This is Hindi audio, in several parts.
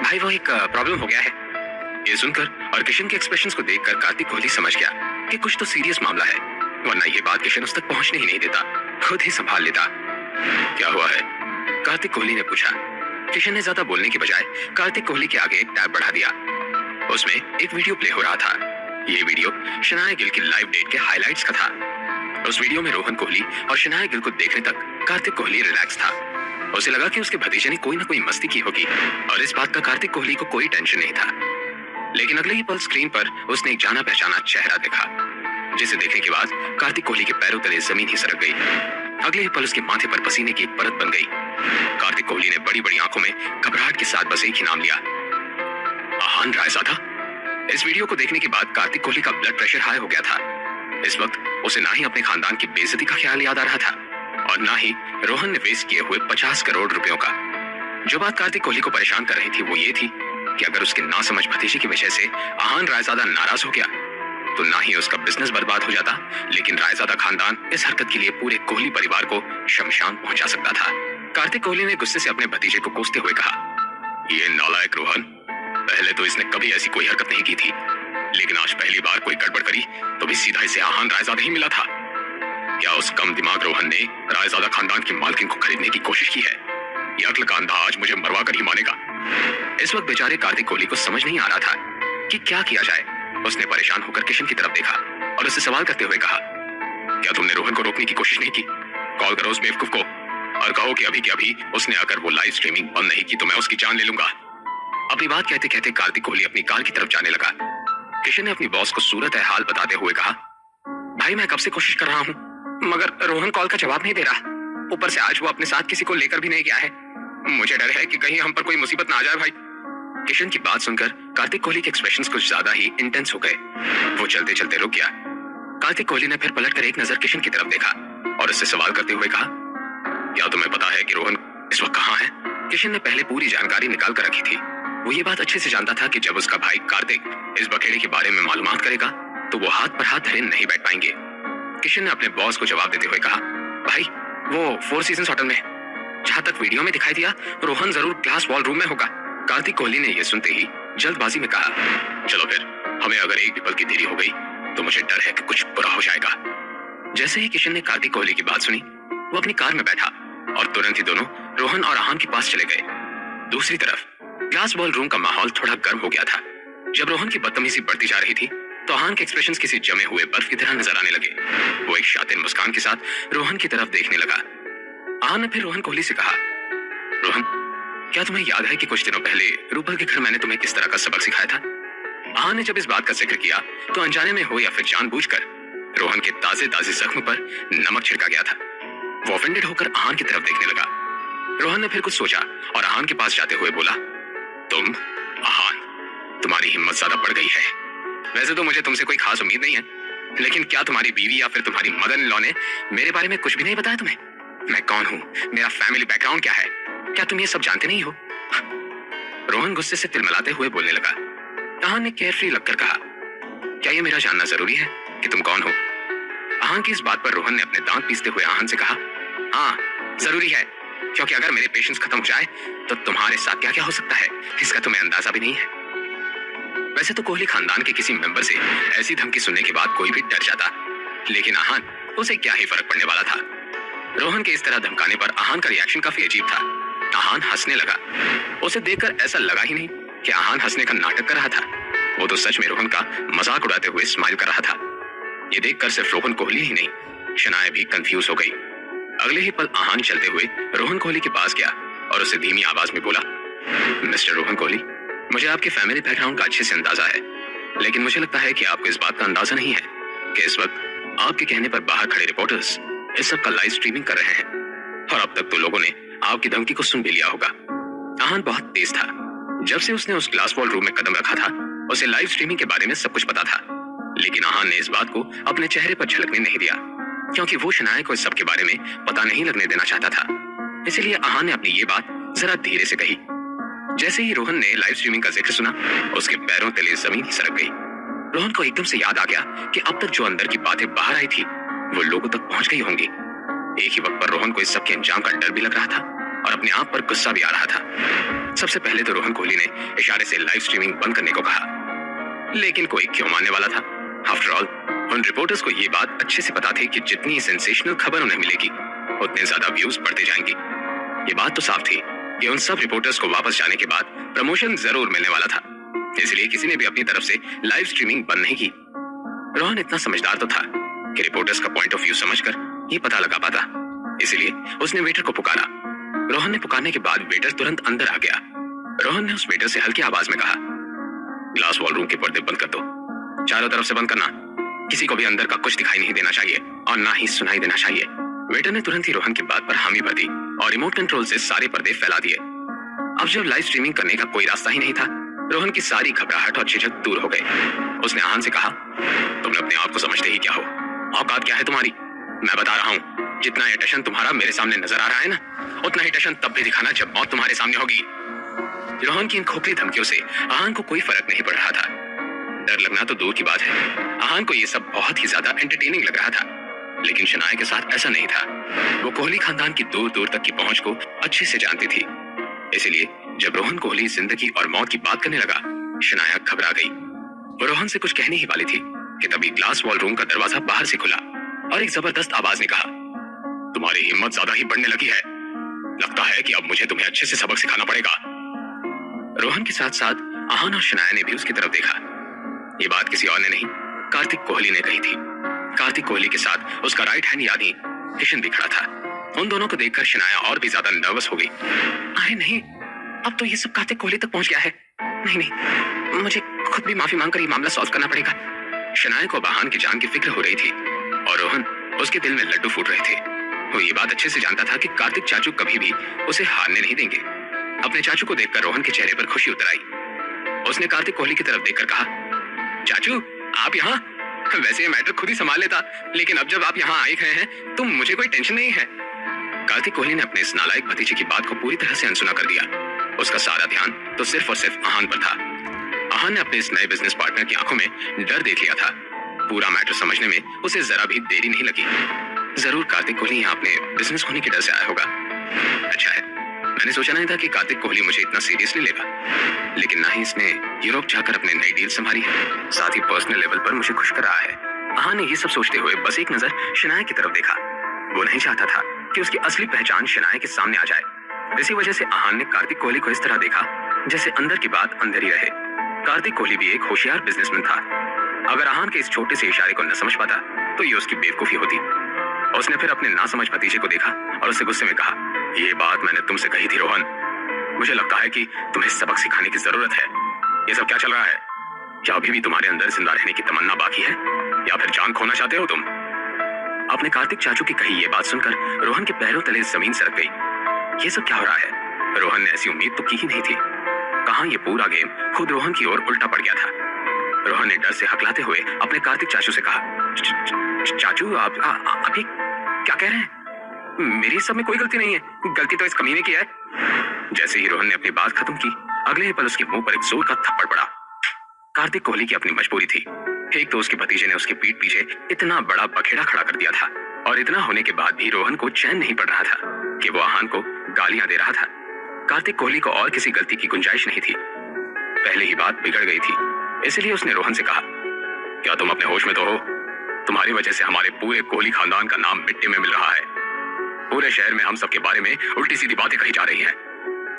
भाई वो एक प्रॉब्लम हो गया है। ये सुनकर और किशन के एक्सप्रेशंस को देखकर कार्तिक कोहली समझ गया कि कुछ तो सीरियस मामला है, वरना ये बात किशन उस तक पहुंचने ही नहीं देता, खुद ही संभाल लेता। क्या हुआ है? कार्तिक कोहली ने पूछा। किशन ने ज्यादा बोलने की बजाय कार्तिक कोहली के आगे एक टैब बढ़ा दिया। उसमें एक वीडियो प्ले हो रहा था। ये वीडियो शनाया गिल की लाइव डेट के हाइलाइट्स का था। उस वीडियो में रोहन कोहली और शनाया गिल को देखने तक कार्तिक कोहली रिलैक्स था। उसे लगा कि उसके भतीजे ने कोई ना कोई मस्ती की होगी और इस बात का कार्तिक कोहली को कोई टेंशन नहीं था। लेकिन अगले ही पल स्क्रीन पर उसने एक जाना पहचाना चेहरा देखा, जिसे देखने के बाद कार्तिक कोहली के पैरों तले जमीन ही सरक गई। अगले ही पल उसके माथे पर पसीने की एक परत बन गई। कार्तिक कोहली ने बड़ी बड़ी आंखों में घबराहट के साथ बस एक ही नाम लिया, आहान रायजादा। इस वीडियो को देखने के बाद कार्तिक कोहली का ब्लड प्रेशर हाई हो गया था। इस वक्त उसे ना ही अपने खानदान की बेइज्जती का ख्याल याद आ रहा था और ना ही रोहन ने वेस्ट किए हुए 50 करोड़ रुपयों का। जो बात कार्तिक कोहली को परेशान कर रही थी वो ये थी कि अगर उसके नासमझ भतीजे की वजह से आहान रायजादा नाराज हो गया तो ना ही उसका बिजनेस बर्बाद हो जाता, लेकिन रायजादा खानदान इस हरकत के लिए पूरे कोहली परिवार को शमशान पहुंचा सकता था। कार्तिक कोहली ने गुस्से से अपने भतीजे को कोसते हुए कहा, ये नालायक रोहन, पहले तो इसने कभी ऐसी कोई हरकत नहीं की थी, लेकिन आज पहली बार कोई गड़बड़ करी तो भी सीधा इसे आहान रायजादा ही मिला था। क्या उस कम दिमाग रोहन ने रायजादा खानदान की मालकिन को खरीदने की कोशिश की है? यह अक्ल का अंधा आज मुझे मरवा कर ही मानेगा। इस वक्त बेचारे कार्तिक कोहली को समझ नहीं आ रहा था कि क्या किया जाए। उसने परेशान होकर किशन की तरफ देखा और उससे सवाल करते हुए कहा, क्या तुमने रोहन को रोकने की कोशिश नहीं की? कॉल करो उस बेवकूफ को और कहो कि अभी के अभी उसने अगर वो लाइव स्ट्रीमिंग बंद नहीं की तो मैं उसकी जान ले लूंगा। अपनी बात कहते कहते कार्तिक कोहली अपनी कार की तरफ जाने लगा। किशन ने अपनी बॉस को सूरत हाल बताते हुए कहा, भाई मैं कब से कोशिश कर रहा हूँ मगर रोहन कॉल का जवाब नहीं दे रहा। ऊपर से आज वो अपने साथ किसी को लेकर भी नहीं गया है। मुझे डर है कि कहीं हम पर कोई मुसीबत ना आ जाए भाई। किशन की बात सुनकर कार्तिक कोहली के एक्सप्रेशंस कुछ ज्यादा ही इंटेंस हो गए। वो चलते चलते रुक गया। कार्तिक कोहली ने फिर पलटकर एक नजर किशन की तरफ देखा और उससे सवाल करते हुए कहा, क्या तुम्हें पता है कि रोहन इस वक्त कहाँ है? किशन ने पहले पूरी जानकारी निकाल कर रखी थी। वो ये बात अच्छे से जानता था कि जब उसका भाई कार्तिक इस बखेड़े के बारे में मालूमात करेगा तो वो हाथ पर हाथ धरे नहीं बैठ पाएंगे। किशन ने अपने बॉस को जवाब देते हुए कहा, भाई वो 4 सीजन होटल में, जहां तक वीडियो में दिखाई दिया रोहन जरूर ग्लास वॉल रूम में होगा। कार्तिक कोहली ने यह सुनते ही जल्दबाजी में कहा, चलो फिर, हमें अगर एक भी पल की देरी हो गई तो मुझे डर है कि कुछ बुरा हो जाएगा। जैसे ही किशन ने कार्तिक कोहली की बात सुनी वो अपनी कार में बैठा और तुरंत ही दोनों रोहन और आहान के पास चले गए। दूसरी तरफ ग्लास वॉल रूम का माहौल थोड़ा गर्म हो गया था। जब रोहन की बदतमीजी बढ़ती जा रही थी तो आहान के एक्सप्रेशंस किसी जमे हुए बर्फ की तरह नजर आने लगे। वो एक शातिन मुस्कान के साथ रोहन की तरफ देखने लगा। आहान ने फिर रोहन कोहली से कहा, रोहन क्या तुम्हें याद है कि कुछ दिनों पहले रूपल के घर मैंने तुम्हें किस तरह का सबक सिखाया था? आहान ने जब इस बात का जिक्र किया तो अनजाने में हो या फिर जानबूझकर रोहन के ताजे ताजे जख्म पर नमक छिड़का गया था। वो ऑफेंडेड होकर आहान की तरफ देखने लगा। रोहन ने फिर कुछ सोचा और आहान के पास जाते हुए बोला, तुम आहान, तुम्हारी हिम्मत ज्यादा बढ़ गई है। वैसे तो मुझे तुमसे कोई खास उम्मीद नहीं है, लेकिन क्या तुम्हारी बीवी या फिर तुम्हारी मदर इन लॉ ने मेरे बारे में कुछ भी नहीं बताया तुम्हें? मैं कौन हूँ, मेरा फैमिली बैकग्राउंड क्या है, क्या तुम ये सब जानते नहीं हो? रोहन गुस्से से तिलमिलाते हुए बोलने लगा। आहान ने केयरफ्री लगकर कहा, क्या ये मेरा जानना जरूरी है कि तुम कौन हो? आहान की इस बात पर रोहन ने अपने दांत पीसते हुए आहान से कहा, हाँ जरूरी है, क्योंकि अगर मेरे पेशेंस खत्म हो जाए तो तुम्हारे साथ क्या क्या हो सकता है इसका तुम्हें अंदाजा भी नहीं है। वैसे तो कोहली खानदान के किसी मेंबर से ऐसी धमकी सुनने के बाद कोई भी डर जाता, लेकिन आहान, उसे क्या ही फर्क पड़ने वाला था। रोहन के इस तरह धमकाने पर आहान का रिएक्शन काफी अजीब था। आहान हंसने लगा। उसे देखकर ऐसा लगा ही नहीं कि आहान हंसने का नाटक कर रहा था। वो तो सच में रोहन का मजाक उड़ाते हुए स्माइल कर रहा था। ये देखकर सिर्फ रोहन कोहली ही नहीं, शनाया भी कंफ्यूज हो गई। अगले ही पल आहान चलते हुए रोहन कोहली के पास गया और उसे धीमी आवाज में बोला, मिस्टर रोहन कोहली, मुझे आपके फैमिली बैकग्राउंड का अच्छे से अंदाजा है, लेकिन मुझे लगता है कि आपको इस बात का अंदाजा नहीं है कि इस वक्त आपके कहने पर बाहर खड़े रिपोर्टर्स इस सब का लाइव स्ट्रीमिंग कर रहे हैं और अब तक तो लोगों ने आपकी धमकी को सुन भी लिया होगा। आहान बहुत तेज था। जब से उसने उस ग्लास वॉल रूम में कदम रखा था उसे लाइव स्ट्रीमिंग के बारे में सब कुछ पता था, लेकिन आहान ने इस बात को अपने चेहरे पर झलकने नहीं दिया क्योंकि वो शनाया को इस सब के बारे में पता नहीं लगने देना चाहता था। इसलिए आहान ने अपनी ये बात जरा धीरे से कही। जैसे ही रोहन ने लाइव स्ट्रीमिंग का जिक्र सुना उसके पैरों तले जमीन सरक गई। रोहन को एकदम से याद आ गया कि अब तक जो अंदर की बातें बाहर आई थी वो लोगों तक पहुंच गई होंगी। एक ही वक्त पर रोहन को इस सब के अंजाम का डर भी लग रहा था और अपने आप पर गुस्सा भी आ रहा था। सबसे पहले तो रोहन कोहली ने इशारे से लाइव स्ट्रीमिंग बंद करने को कहा, लेकिन कोई क्यों मानने वाला था? आफ्टर ऑल उन रिपोर्टर्स को ये बात अच्छे से पता थी कि जितनी सेंसेशनल खबर उन्हें मिलेगी उतने ज्यादा व्यूज बढ़ते जाएंगे। ये बात तो साफ थी कि उन सब रिपोर्टर्स को वापस जाने के बाद प्रमोशन जरूर मिलने वाला था, इसलिए किसी ने भी अपनी तरफ से लाइव स्ट्रीमिंग बंद नहीं की। रोहन इतना समझदार तो था कि रिपोर्टर्स का पॉइंट ऑफ व्यू समझकर ये पता लगा पाता, इसलिए उसने वेटर को पुकारा। रोहन ने पुकारने के बाद वेटर तुरंत अंदर आ गया। रोहन ने उस वेटर से हल्की आवाज में कहा, ग्लास वॉल रूम के पर्दे बंद कर दो, चारों तरफ से बंद करना, किसी को भी अंदर का कुछ दिखाई नहीं देना चाहिए और ना ही सुनाई देना चाहिए। वेटर ने तुरंत ही रोहन की बात पर हामी भर दी और रिमोट कंट्रोल से सारे पर्दे फैला दिए। अब जब लाइव स्ट्रीमिंग करने का कोई रास्ता ही नहीं था, रोहन की सारी घबराहट और झिझक दूर हो गई। उसने आहान से कहा, तुमने अपने आप को समझते ही क्या हो? औकात क्या है तुम्हारी? मैं बता रहा हूँ, जितना ये टशन तुम्हारा मेरे सामने नजर आ रहा है ना, उतना ही टशन तब भी दिखाना जब मौत तुम्हारे सामने होगी। रोहन की इन खोखली धमकियों से आहान को कोई फर्क नहीं पड़ रहा था। डर लगना तो दूर की बात है, आहान को ये सब बहुत ही ज्यादा एंटरटेनिंग लग रहा था, लेकिन शनाया के साथ ऐसा नहीं था। वो कोहली खानदान की दूर दूर तक की पहुंच को अच्छे से जानती थी, इसलिए जब रोहन कोहली जिंदगी और मौत की बात करने लगा, शनाया घबरा गई। वो रोहन से कुछ कहने ही वाली थी कि तभी ग्लास वॉल रूम का दरवाजा बाहर से खुला और एक जबरदस्त आवाज ने कहा, तुम्हारी हिम्मत ज्यादा ही बढ़ने लगी है, लगता है कि अब मुझे तुम्हें अच्छे से सबक सिखाना पड़ेगा। रोहन के साथ साथ आहान और शनाया ने भी उसकी तरफ देखा। ये बात किसी और ने नहीं, कार्तिक कोहली ने कही थी। कार्तिक कोहली के साथ उसका राइट हैंड यानी किशन भी खड़ा था। उन दोनों को देखकर शनाया और भी ज्यादा नर्वस हो गई। अरे नहीं, अब तो ये सब कार्तिक कोहली तक पहुंच गया है। नहीं नहीं, मुझे खुद भी माफी मांगकर ये मामला सॉल्व करना पड़ेगा। शनाया को आहान की जान की फिक्र हो रही थी और रोहन उसके दिल में लड्डू फूट रहे थे। वो ये बात अच्छे से जानता था कि कार्तिक चाचू कभी भी उसे हारने नहीं देंगे। अपने चाचू को देखकर रोहन के चेहरे पर खुशी उतर आई। उसने कार्तिक कोहली की तरफ देखकर कहा, चाचू आप यहाँ? वैसे ये मैटर खुद ही संभाल लेता, लेकिन अब जब आप यहाँ आए गए हैं तो मुझे कोई टेंशन नहीं है। कार्तिक कोहली ने अपने इस नालायक भतीजे की बात को पूरी तरह से अनसुना कर दिया। उसका सारा ध्यान तो सिर्फ और सिर्फ आहान पर था। आहान ने अपने इस नए बिजनेस पार्टनर की आंखों में डर देख लिया था। पूरा मैटर समझने में उसे जरा भी देरी नहीं लगी। जरूर कार्तिक कोहली यहाँ अपने बिजनेस होने के डर से आया होगा। अच्छा है, मैंने सोचा नहीं था कि कार्तिक कोहली मुझे इतना सीरियसली लेगा, लेकिन ना ही इसने यूरोप जाकर अपने नई डील संभाली है, साथ ही पर्सनल लेवल पर मुझे खुश कर रहा है। आहान ने ये सब सोचते हुए बस एक नजर शनाया की तरफ देखा। वो नहीं चाहता था कि उसकी असली पहचान शनाया के सामने आ जाए। इसी वजह से आहान ने कार्तिक कोहली को इस तरह देखा जैसे अंदर की बात अंदर ही रहे। कार्तिक कोहली भी एक होशियार बिजनेसमैन था। अगर आहान के इस छोटे से इशारे को न समझ पाता तो ये उसकी बेवकूफी होती। उसने फिर अपने नासमझ भतीजे को देखा और उससे गुस्से में कहा, ये बात मैंने तुमसे कही थी रोहन, मुझे लगता है कि तुम्हें सबक सिखाने की जरूरत है। ये सब क्या चल रहा है? क्या अभी भी तुम्हारे अंदर जिंदा रहने की तमन्ना बाकी है या फिर जान खोना चाहते हो तुम? अपने कार्तिक चाचू की कही ये बात सुनकर रोहन के पैरों तले जमीन सरक गई। ये सब क्या हो रहा है? रोहन ने ऐसी उम्मीद तो की ही नहीं थी। कहां ये पूरा गेम खुद रोहन की ओर उल्टा पड़ गया था। रोहन ने डर से हकलाते हुए अपने कार्तिक चाचू से कहा, चाचू आप ये क्या कह रहे हैं? मेरी सब में कोई गलती नहीं है, गलती तो इस कमीने की है। जैसे ही रोहन ने अपनी बात खत्म की, अगले ही पल उसके मुंह पर एक जोर का थप्पड़ पड़ा। कार्तिक कोहली की अपनी मजबूरी थी। एक तो उसके भतीजे ने उसके पीठ पीछे इतना बड़ा बखेड़ा खड़ा कर दिया था और इतना होने के बाद भी रोहन को चैन नहीं पड़ रहा था कि वो आहान को गालियां दे रहा था। कार्तिक कोहली को और किसी गलती की गुंजाइश नहीं थी। पहले ही बात बिगड़ गई थी, इसलिए उसने रोहन से कहा, क्या तुम अपने होश में तो हो? तुम्हारी वजह से हमारे पूरे कोहली खानदान का नाम मिट्टी में मिल रहा है। पूरे शहर में हम सबके बारे में उल्टी सीधी बातें कही जा रही हैं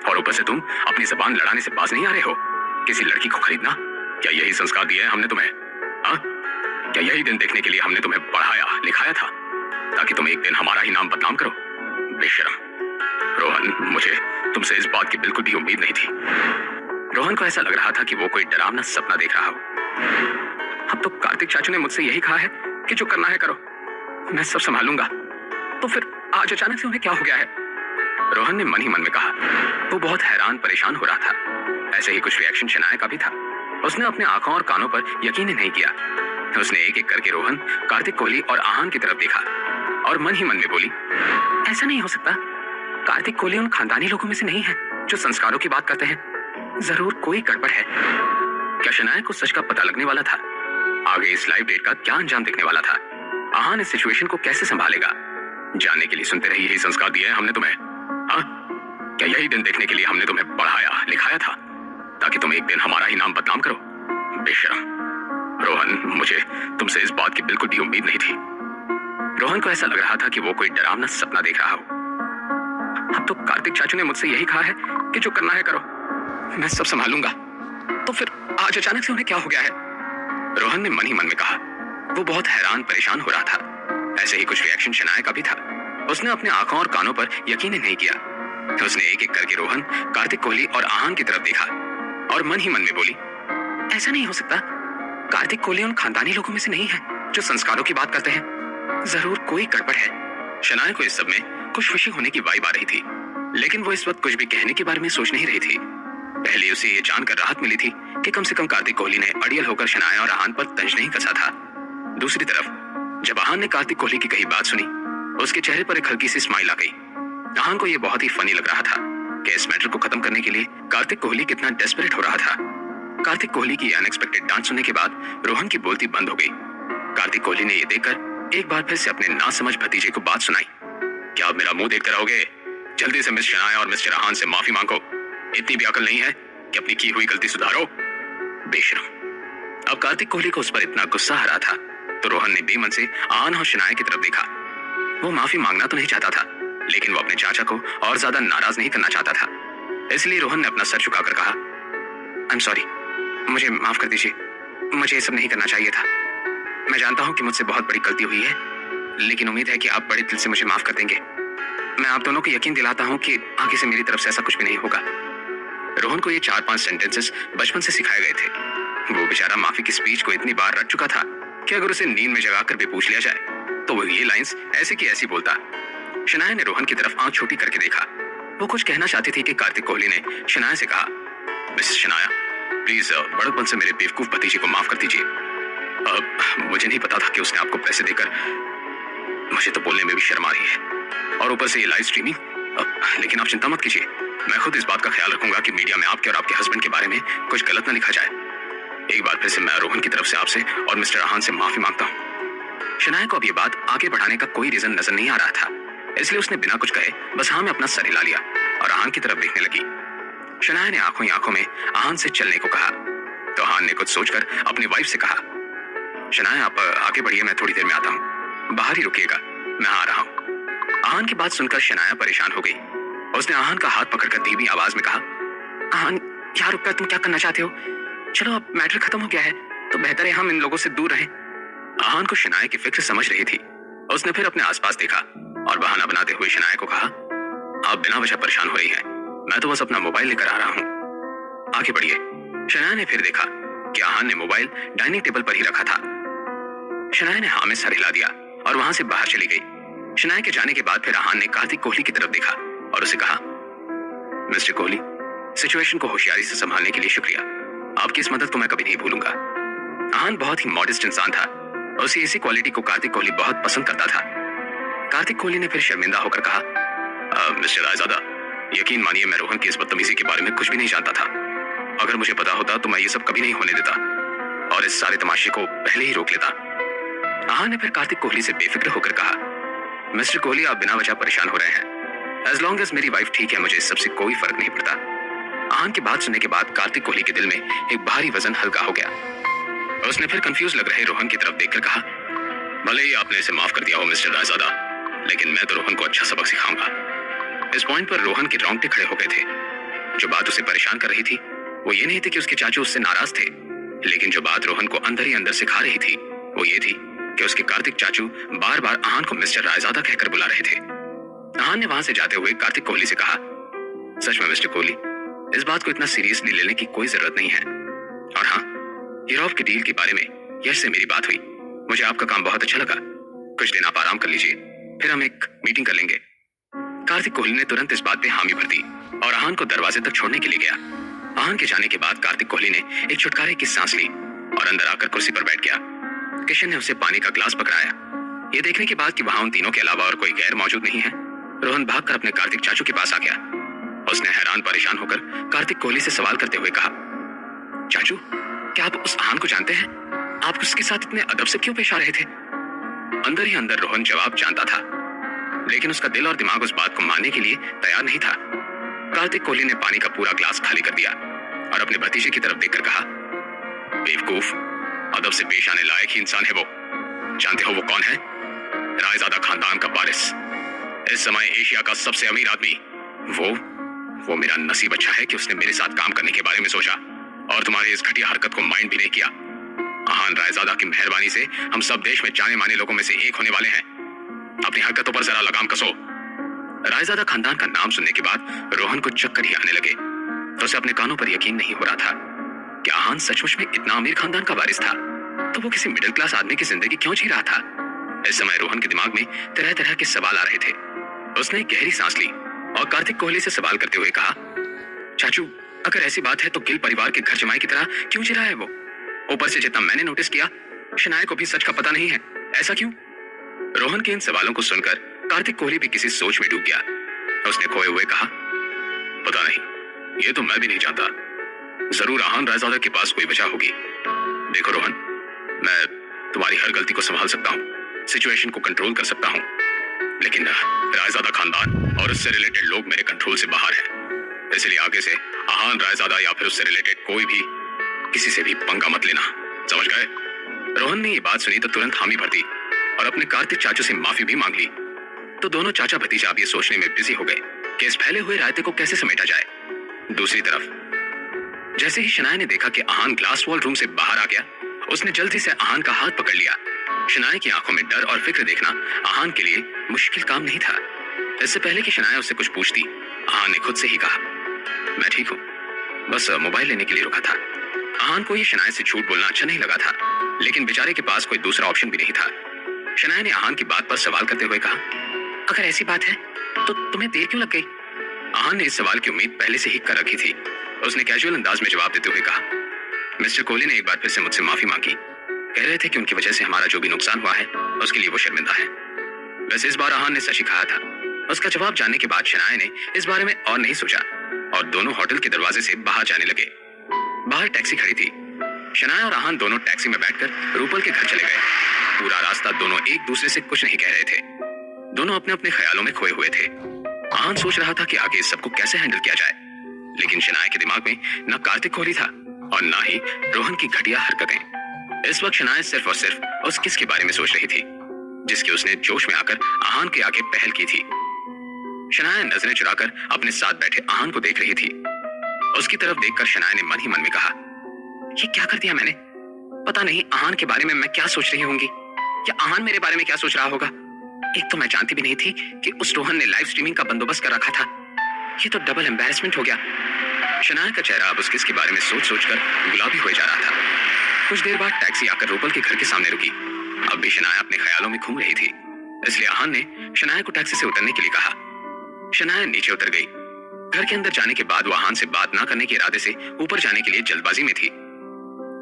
और ऊपर से तुम अपनी जबान लड़ाने से बाज नहीं आ रहे हो। किसी लड़की को खरीदना, क्या यही संस्कार दिए हैं हमने तुम्हें? हाँ, क्या यही दिन देखने के लिए हमने तुम्हें पढ़ाया लिखाया था ताकि तुम एक दिन हमारा ही नाम बदनाम करो? बेशरम। रोहन, मुझे तुमसे इस बात की बिल्कुल भी उम्मीद नहीं थी। रोहन को ऐसा लग रहा था कि वो कोई डरावना सपना देख रहा हो। अब तो कार्तिक चाचू ने मुझसे यही कहा है कि जो करना है करो, मैं सब संभाल लूंगा। तो फिर आज अचानक से उन्हें क्या हो गया है? रोहन ने मन ही मन में कहा। वो बहुत हैरान परेशान हो रहा था। ऐसे ही कुछ रिएक्शन शनाया का भी था। उसने अपने आंखों और कानों पर यकीन ही नहीं किया। उसने एक एक करके रोहन, कार्तिक कोहली और आहान की तरफ देखा और मन ही मन में बोली, ऐसा नहीं हो सकता। कार्तिक कोहली उन खानदानी लोगों में से नहीं है जो संस्कारों की बात करते हैं। जरूर कोई गड़बड़ है। क्या शनाया को सच का पता लगने वाला था? आगे इस लाइव डेट का क्या अंजाम दिखने वाला था? आहान इस सिचुएशन को कैसे संभालेगा? जानने के लिए सुनते रहिए, यही संस्कार दिए हैं हमने तुम्हें। हाँ, क्या यही दिन देखने के लिए हमने तुम्हें पढ़ाया लिखाया था, ताकि तुम एक दिन हमारा ही नाम बदनाम करो? बेशरम। रोहन, मुझे तुमसे इस बात की बिल्कुल भी उम्मीद नहीं थी। रोहन को ऐसा लग रहा था कि वो कोई डरावना सपना देख रहा हो। अब तो कार्तिक चाचू ने मुझसे यही कहा है कि जो करना है करो, मैं सब संभालूंगा। तो फिर आज अचानक से उन्हें क्या हो गया है? रोहन ने मन ही मन में कहा। वो बहुत हैरान परेशान हो रहा था। ऐसे ही कुछ रिएक्शन शनाया का भी था। उसने अपने आंखों और कानों पर यकीन ही नहीं किया। उसने एक एक करके रोहन, कार्तिक कोहली और आहान की तरफ देखा और मन ही मन में बोली, ऐसा नहीं हो सकता। कार्तिक कोहली उन खानदानी लोगों में से नहीं है जो संस्कारों की बात करते हैं। जरूर कोई गड़बड़ है। शनाया को इस सब में कुछ खुशी होने की वाइब आ रही थी, लेकिन वो इस वक्त कुछ भी कहने के बारे में सोच नहीं रही थी। पहले उसे ये जानकर राहत मिली थी कि कम से कम कार्तिक कोहली ने अड़ियल होकर शनाया और आहान पर तंज नहीं कसा था। दूसरी तरफ जब आहान ने कार्तिक कोहली की कही बात सुनी, उसके चेहरे पर एक हल्की सी स्माइल आ गई। आहान को यह बहुत ही फनी लग रहा था कि इस मैटर को खत्म करने के लिए कार्तिक कोहली कितना डेस्परेट हो रहा था। कार्तिक कोहली की अनएक्सपेक्टेड डांट सुनने के बाद रोहन की बोलती बंद हो गई। कार्तिक कोहली ने यह देखकर एक बार फिर से अपने नासमझ भतीजे को बात सुनाई। क्या आप मेरा मुंह देखते रहोगे? जल्दी से मिस शनाया और मिस्टर आहान से माफी मांगो। इतनी भी अकल नहीं है कि अपनी की हुई गलती सुधारो? बेशरम। अब कार्तिक कोहली को उस पर इतना गुस्सा आ रहा था तो रोहन ने बेमन से आहान और शनाया की तरफ देखा। वो माफी मांगना तो नहीं चाहता था, लेकिन वो अपने चाचा को और ज्यादा नाराज नहीं करना चाहता था। इसलिए रोहन ने अपना सर झुकाकर कहा, आई एम सॉरी, मुझे माफ कर दीजिए। मुझे ये सब नहीं करना चाहिए था। मैं जानता हूँ कि मुझसे बहुत बड़ी गलती हुई है, लेकिन उम्मीद है कि आप बड़े दिल से मुझे माफ कर देंगे। मैं आप दोनों को यकीन दिलाता हूँ कि आगे से मेरी तरफ से ऐसा कुछ भी नहीं होगा। रोहन को ये 4-5 सेंटेंसेस बचपन से सिखाए गए थे। वो बेचारा माफी की स्पीच को इतनी बार रट चुका था कि अगर उसे नींद में जगाकर भी पूछ लिया जाए तो वो ये लाइंस ऐसे की ऐसी बोलता। शनाया ने रोहन की तरफ आंख छोटी करके देखा। वो कुछ कहना चाहती थी कि कार्तिक कोहली ने शनाया से कहा, मिस शनाया, प्लीज बड़प्पन से मेरे बेवकूफ भतीजे को माफ कर दीजिए। मुझे नहीं पता था कि उसने आपको पैसे देकर, मुझे तो बोलने में भी शर्म आ रही है, और ऊपर से ये लाइव स्ट्रीमिंग। लेकिन आप चिंता मत कीजिए, मैं खुद इस बात का ख्याल रखूंगा कि मीडिया में आपके और आपके हस्बैंड के बारे में कुछ गलत ना लिखा जाए। एक बार फिर से मैं रोहन की तरफ से आपसे और मिस्टर आहान से माफी मांगता हूँ। शनाया को अब ये बात आगे बढ़ाने का कोई रीजन नजर नहीं आ रहा था, इसलिए उसने बिना कुछ कहे बस हाँ में अपना सर हिला लिया और आहान की तरफ देखने लगी। शनाया ने आंखों ही आंखों में आहान से चलने को कहा तो आहान ने कुछ सोचकर अपनी वाइफ से कहा, शनाया आप आगे बढ़िए, मैं थोड़ी देर में आता हूँ, बाहर ही रुकिएगा, मैं आ रहा हूँ। आहान की बात सुनकर शनाया परेशान हो गई। उसने आहान का हाथ पकड़कर धीमी आवाज में कहा, आहान यहाँ रुककर तुम क्या करना चाहते हो? चलो अब मैटर खत्म हो गया है तो बेहतर है हम इन लोगों से दूर रहें। आहान को शनाया की फिक्र समझ रही थी। उसने फिर अपने आसपास देखा और बहाना बनाते हुए शनाया को कहा, आप बिना वजह परेशान हो रही हैं, मैं तो बस अपना मोबाइल लेकर आ रहा हूँ, आगे बढ़िए। शनाया ने फिर देखा कि आहान ने मोबाइल डाइनिंग टेबल पर ही रखा था। शनाया ने हाँ में सर हिला दिया और वहां से बाहर चली गई। शनाया के जाने के बाद फिर आहान ने कार्तिक कोहली की तरफ देखा और उसे कहा, मिस्टर कोहली, सिचुएशन को होशियारी से संभालने के लिए शुक्रिया। आपकी इस मदद को मैं कभी नहीं भूलूंगा। आहान बहुत ही मॉडेस्ट इंसान था। उसे इसी क्वालिटी को कार्तिक कोहली बहुत पसंद करता था। कार्तिक कोहली ने फिर शर्मिंदा होकर कहा, मिस्टर रायजादा, यकीन मानिए मैं रोहन की इस बदतमीजी के बारे में कुछ भी नहीं जानता था। अगर मुझे पता होता तो मैं ये सब कभी नहीं होने देता और इस सारे तमाशे को पहले ही रोक लेता। आहान ने फिर कार्तिक कोहली से बेफिक्र होकर कहा, मिस्टर कोहली, आप बिना वजह परेशान हो रहे हैं। एज लॉन्ग एज मेरी वाइफ ठीक है, मुझे इस सबसे कोई फर्क नहीं पड़ता। आहान की बात सुनने के बाद कार्तिक कोहली के दिल में एक भारी वजन हल्का हो गया। उसने फिर कंफ्यूज लग रहे रोहन की तरफ देखकर कहा, भले ही आपने इसे माफ कर दिया हो मिस्टर रायजादा, लेकिन मैं तो रोहन को अच्छा सबक सिखाऊंगा। इस पॉइंट पर रोहन के रोंगटे खड़े हो गए थे। जो बात उसे परेशान कर रही थी वो ये नहीं थी कि उसके चाचू उससे नाराज थे, लेकिन जो बात रोहन को अंदर ही अंदर सिखा रही थी वो ये थी कि उसके कार्तिक चाचू बार बार आहान को मिस्टर रायजादा कहकर बुला रहे थे। आहान ने वहां से जाते हुए कार्तिक कोहली से कहा, सच में मिस्टर कोहली, इस बात को इतना सीरियसली लेने की कोई जरूरत नहीं है। और हाँ, यूरोप के डील के बारे में यश से मेरी बात हुई। मुझे आपका काम बहुत अच्छा लगा। कुछ दिन आप आराम कर लीजिए, फिर हम एक मीटिंग कर लेंगे। कार्तिक कोहली ने तुरंत इस बात पे हामी भर दी और आहान को दरवाजे तक छोड़ने के लिए गया। आहान के जाने के बाद कार्तिक कोहली ने एक छुटकारे की सांस ली और अंदर आकर कुर्सी पर बैठ गया। किशन ने उसे पानी का ग्लास पकड़ाया। ये देखने के बाद कि वहां उन तीनों के अलावा और कोई गैर मौजूद नहीं है, रोहन भागकर अपने कार्तिक चाचू के पास आ गया। उसने हैरान परेशान होकर कार्तिक कोहली से सवाल करते हुए कहा, चाचू, क्या आप उस आहान को जानते हैं? आप उसके साथ इतने अदब से क्यों पेश आ रहे थे? अंदर ही अंदर रोहन जवाब जानता था, लेकिन उसका दिल और दिमाग उस बात को मानने के लिए तैयार नहीं था। कार्तिक कोहली ने पानी का पूरा ग्लास खाली कर दिया और अपने भतीजे की तरफ देखकर कहा, बेवकूफ, अदब से पेश आने लायक ही इंसान है वो। जानते हो वो कौन है? रायजादा खानदान का वारिस, इस समय एशिया का सबसे अमीर आदमी। वो मेरा नसीब अच्छा है कि उसने मेरे साथ काम करने के बारे में सोचा और तुम्हारी इस घटिया हरकत को माइंड भी नहीं किया। आहान रायजादा की मेहरबानी से हम सब देश में जाने माने लोगों में से एक होने वाले हैं। अपनी हरकतों पर जरा लगाम कसो। रायजादा खानदान का नाम सुनने के बाद रोहन को चक्कर ही आने लगे। तो उसे अपने कानों पर यकीन नहीं हो रहा था कि आहान सचमुच में इतना अमीर खानदान का वारिस था। तो वो किसी मिडिल क्लास आदमी की जिंदगी क्यों जी रहा था? इस समय रोहन के दिमाग में तरह तरह के सवाल आ रहे थे। उसने गहरी सांस ली और कार्तिक कोहली से सवाल करते हुए कहा, चाचू, अगर ऐसी बात है तो गिल परिवार के घर जमाई की तरह क्यों जी रहा है वो? ऊपर से जितना मैंने नोटिस किया, शनाया को भी सच का पता नहीं है। ऐसा क्यों? रोहन के इन सवालों को सुनकर कार्तिक कोहली भी किसी सोच में डूब गया। उसने खोए हुए कहा, पता नहीं, ये तो मैं भी नहीं जानता। जरूर आहान रायजादा के पास कोई वजह होगी। देखो रोहन, मैं तुम्हारी हर गलती को संभाल सकता हूँ, सिचुएशन को कंट्रोल कर सकता हूँ, लेकिन रायजादा खानदान और उससे रिलेटेड लोग मेरे कंट्रोल से बाहर हैं। इसलिए आगे से आहान रायजादा या फिर उससे रिलेटेड कोई भी किसी से भी पंगा मत लेना, समझ गए? रोहन ने ये बात सुनी तो तुरंत हामी भर दी और अपने कार्तिक चाचू से माफी भी मांग ली। तो दोनों चाचा भतीजा अब ये सोचने में बिजी हो गए कि इस फैले हुए रायते को कैसे समेटा जाए। दूसरी तरफ जैसे ही शनाया ने देखा कि आहान ग्लास वॉल रूम से बाहर आ गया, उसने जल्दी से आहान का हाथ पकड़ लिया। शनाया की आंखों में डर और फिक्र देखना आहान के लिए मुश्किल काम नहीं था। इससे पहले कि शनाया उससे कुछ पूछती, आहान ने खुद से ही कहा, मैं ठीक हूँ, बस मोबाइल लेने के लिए रुका था। आहान को ये शनाया से झूठ बोलना अच्छा नहीं लगा था, लेकिन बेचारे के पास कोई दूसरा ऑप्शन भी नहीं था। शनाया ने आहान की बात पर सवाल करते हुए कहा, अगर ऐसी बात है तो तुम्हें देर क्यों लग गई? आहान ने इस सवाल की उम्मीद पहले से ही कर रखी थी। उसने कैजुअल अंदाज में जवाब देते हुए कहा, मिस्टर कोहली ने एक बार फिर से मुझसे माफी मांगी। कह रहे थे कि उनकी वजह से हमारा जो भी नुकसान हुआ है उसके लिए वो शर्मिंदा है। वैसे इस बार आहान ने सच ही कहा था। उसका जवाब जानने के बाद शनाया ने इस बारे में और नहीं सोचा और दोनों होटल के दरवाजे से बाहर जाने लगे। बाहर टैक्सी खड़ी थी। शनाया और आहान दोनों टैक्सी में बैठकर रूपल के घर चले गए। पूरा रास्ता दोनों एक दूसरे से कुछ नहीं कह रहे थे। दोनों अपने अपने ख्यालों में खोए हुए थे। आहान सोच रहा था कि आगे इस सबको कैसे हैंडल किया जाए, लेकिन शनाया के दिमाग में न कार्तिक कोहली था और न ही रोहन की घटिया हरकतें। इस वक्त शनाया सिर्फ और सिर्फ उस किस के बारे में सोच रही थी जिसकी उसने जोश में आकर आहान के आगे पहल की थी। शनाया नजरें चुराकर अपने साथ बैठे आहान को देख रही थी। उसकी तरफ देखकर शनाया ने मन ही मन में कहा, ये क्या कर दिया मैंने? पता नहीं आहान के बारे में मैं क्या सोच रही होंगी, या आहान मेरे बारे में क्या सोच रहा होगा। एक तो मैं जानती भी नहीं थी कि उस रोहन ने लाइव स्ट्रीमिंग का बंदोबस्त कर रखा था। ये तो डबल एम्बैरेसमेंट हो गया। शनाया का चेहरा अब उस किस के बारे में सोच सोचकर गुलाबी हो जा रहा था। कुछ देर बाद टैक्सी आकर रूपल के घर के सामने रुकी। अब भी शनाया अपने ख्यालों में घूम रही थी, इसलिए आहान ने शनाया को टैक्सी से उतरने के लिए कहा। शनाया नीचे उतर गई। घर के अंदर जाने के बाद वो आहान से बात ना करने के इरादे से ऊपर जाने के लिए जल्दबाजी में थी।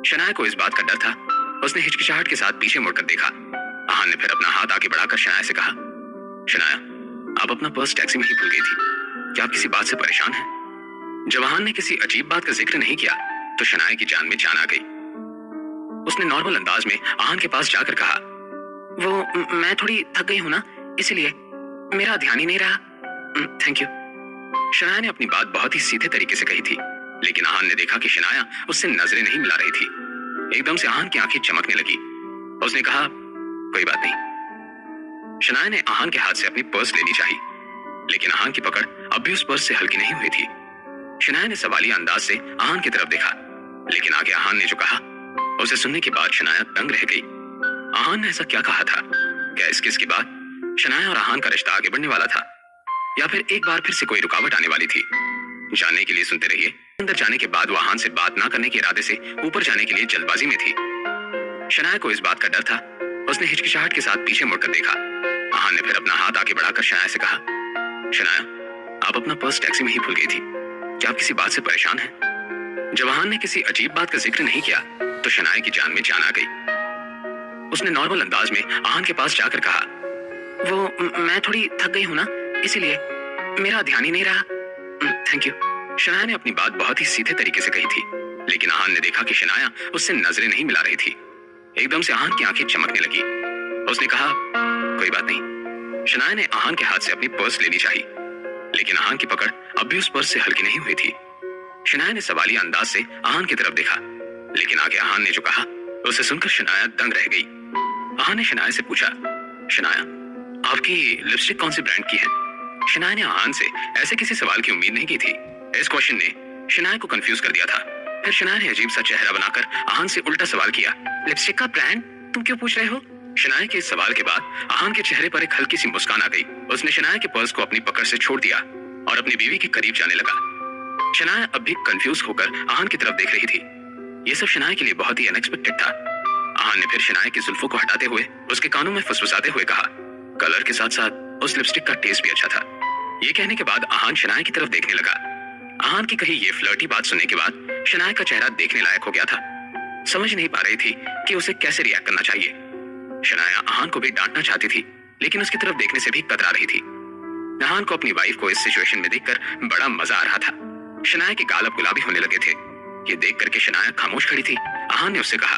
शनाया को इस बात का डर था। उसने हिचकिचाहट के साथ पीछे मुड़कर देखा। आहान ने फिर अपना हाथ आगे बढ़ाकर शनाया से कहा, शनाया, आप अपना पर्स टैक्सी में ही भूल गई थी। क्या आप किसी बात से परेशान हैं? जब आहान ने किसी अजीब बात का जिक्र नहीं किया तो शनाया की जान में जान आ गई। उसने नॉर्मल अंदाज में आहान के पास जाकर कहा, वो मैं थोड़ी थक गई हूं ना, इसलिए मेरा ध्यान ही नहीं रहा। Thank you. शनाया ने अपनी बात बहुत ही सीधे तरीके से कही थी, लेकिन आहान ने देखा कि शनाया उससे नजरें नहीं मिला रही थी। एकदम से आहान की आंखें चमकने लगी। उसने कहा, कोई बात नहीं। शनाया ने आहान के हाथ से अपनी पर्स लेनी चाहिए, लेकिन आहान की पकड़ अब भी उस पर्स से हल्की नहीं हुई थी। शनाया ने सवालिया अंदाज से आहान की तरफ देखा, लेकिन आगे आहान ने जो कहा उसे सुनने के बाद शनाया दंग रह गई। आहान ने ऐसा क्या कहा था? क्या इस किस के बाद शनाया और आहान का रिश्ता आगे बढ़ने वाला था, या फिर एक बार फिर से कोई रुकावट आने वाली थी? जानने के लिए सुनते रहिए। अंदर जाने के बाद वो आहान से बात ना करने के इरादे से ऊपर जाने के लिए जल्दबाजी में थी। शनाया को इस बात का डर था। उसने हिचकिचाहट के साथ पीछे मुड़कर देखा। आहान ने फिर अपना हाथ आगे बढ़ाकर शनाया से कहा, शनाया, आप अपना पर्स टैक्सी में ही भूल गई थी। क्या आप किसी बात से परेशान हैं? जब आहान ने किसी अजीब बात का जिक्र नहीं किया तो शनाया की जान में जान आ गई। उसने नॉर्मल अंदाज में आहान के पास जाकर कहा, वो मैं थोड़ी थक गई हूं ना, इसलिए मेरा ध्यान ही नहीं रहा। Thank you. शनाया ने अपनी बात बहुत ही सीधे तरीके से कही थी, लेकिन आहान ने देखा कि शनाया उससे नजरें नहीं मिला रही थी। एकदम से आहान की आंखें चमकने लगी। उसने कहा, कोई बात नहीं। शनाया ने आहान के हाथ से अपनी पर्स लेनी चाहिए, लेकिन आहान की पकड़ अब भी उस पर्स से हल्की नहीं हुई थी। शनाया ने सवालिया अंदाज से आहान की तरफ देखा, लेकिन आगे आहान ने जो कहा उसे सुनकर शनाया दंग रह गई। आहान ने शनाया से पूछा, शनाया आपकी लिपस्टिक कौन सी ब्रांड की है? शनाया ने आहान से ऐसे किसी सवाल की उम्मीद नहीं की थी। इस क्वेश्चन ने शनाया को कंफ्यूज कर दिया था। फिर शनाया ने अजीब सा चेहरा बनाकर आहान से उल्टा सवाल किया, लिपस्टिक का ब्रांड तुम क्यों पूछ रहे हो? शनाया के इस सवाल के बाद आहान के चेहरे पर एक हल्की सी मुस्कान आ गई। उसने शनाया के पर्स को अपनी पकड़ से छोड़ दिया और अपनी बीवी के करीब जाने लगा। शनाया अब भी कंफ्यूज होकर आहान की तरफ देख रही थी। यह सब शनाया के लिए बहुत ही अनएक्सपेक्टेड था। आहान ने फिर शनाया की जुल्फों को हटाते हुए उसके कानों में फुसफुसाते हुए कहा, कलर के साथ साथ उस लिपस्टिक का टेस्ट भी अच्छा था। ये कहने के बाद आहान शनाया की तरफ देखने लगा। आहान की कही ये फ्लर्टी बात सुनने के बाद शनाया का चेहरा देखने लायक हो गया था। समझ नहीं पा रही थी कि उसे कैसे रिएक्ट करना चाहिए। शनाया आहान को भी डांटना चाहती थी, लेकिन उसकी तरफ देखने से भी कतरा रही थी। आहान को अपनी वाइफ को इस सिचुएशन में देखकर बड़ा मजा आ रहा था। शनाया के गाल अब गुलाबी होने लगे थे। ये देख करके शनाया खामोश खड़ी थी। आहान ने उससे कहा,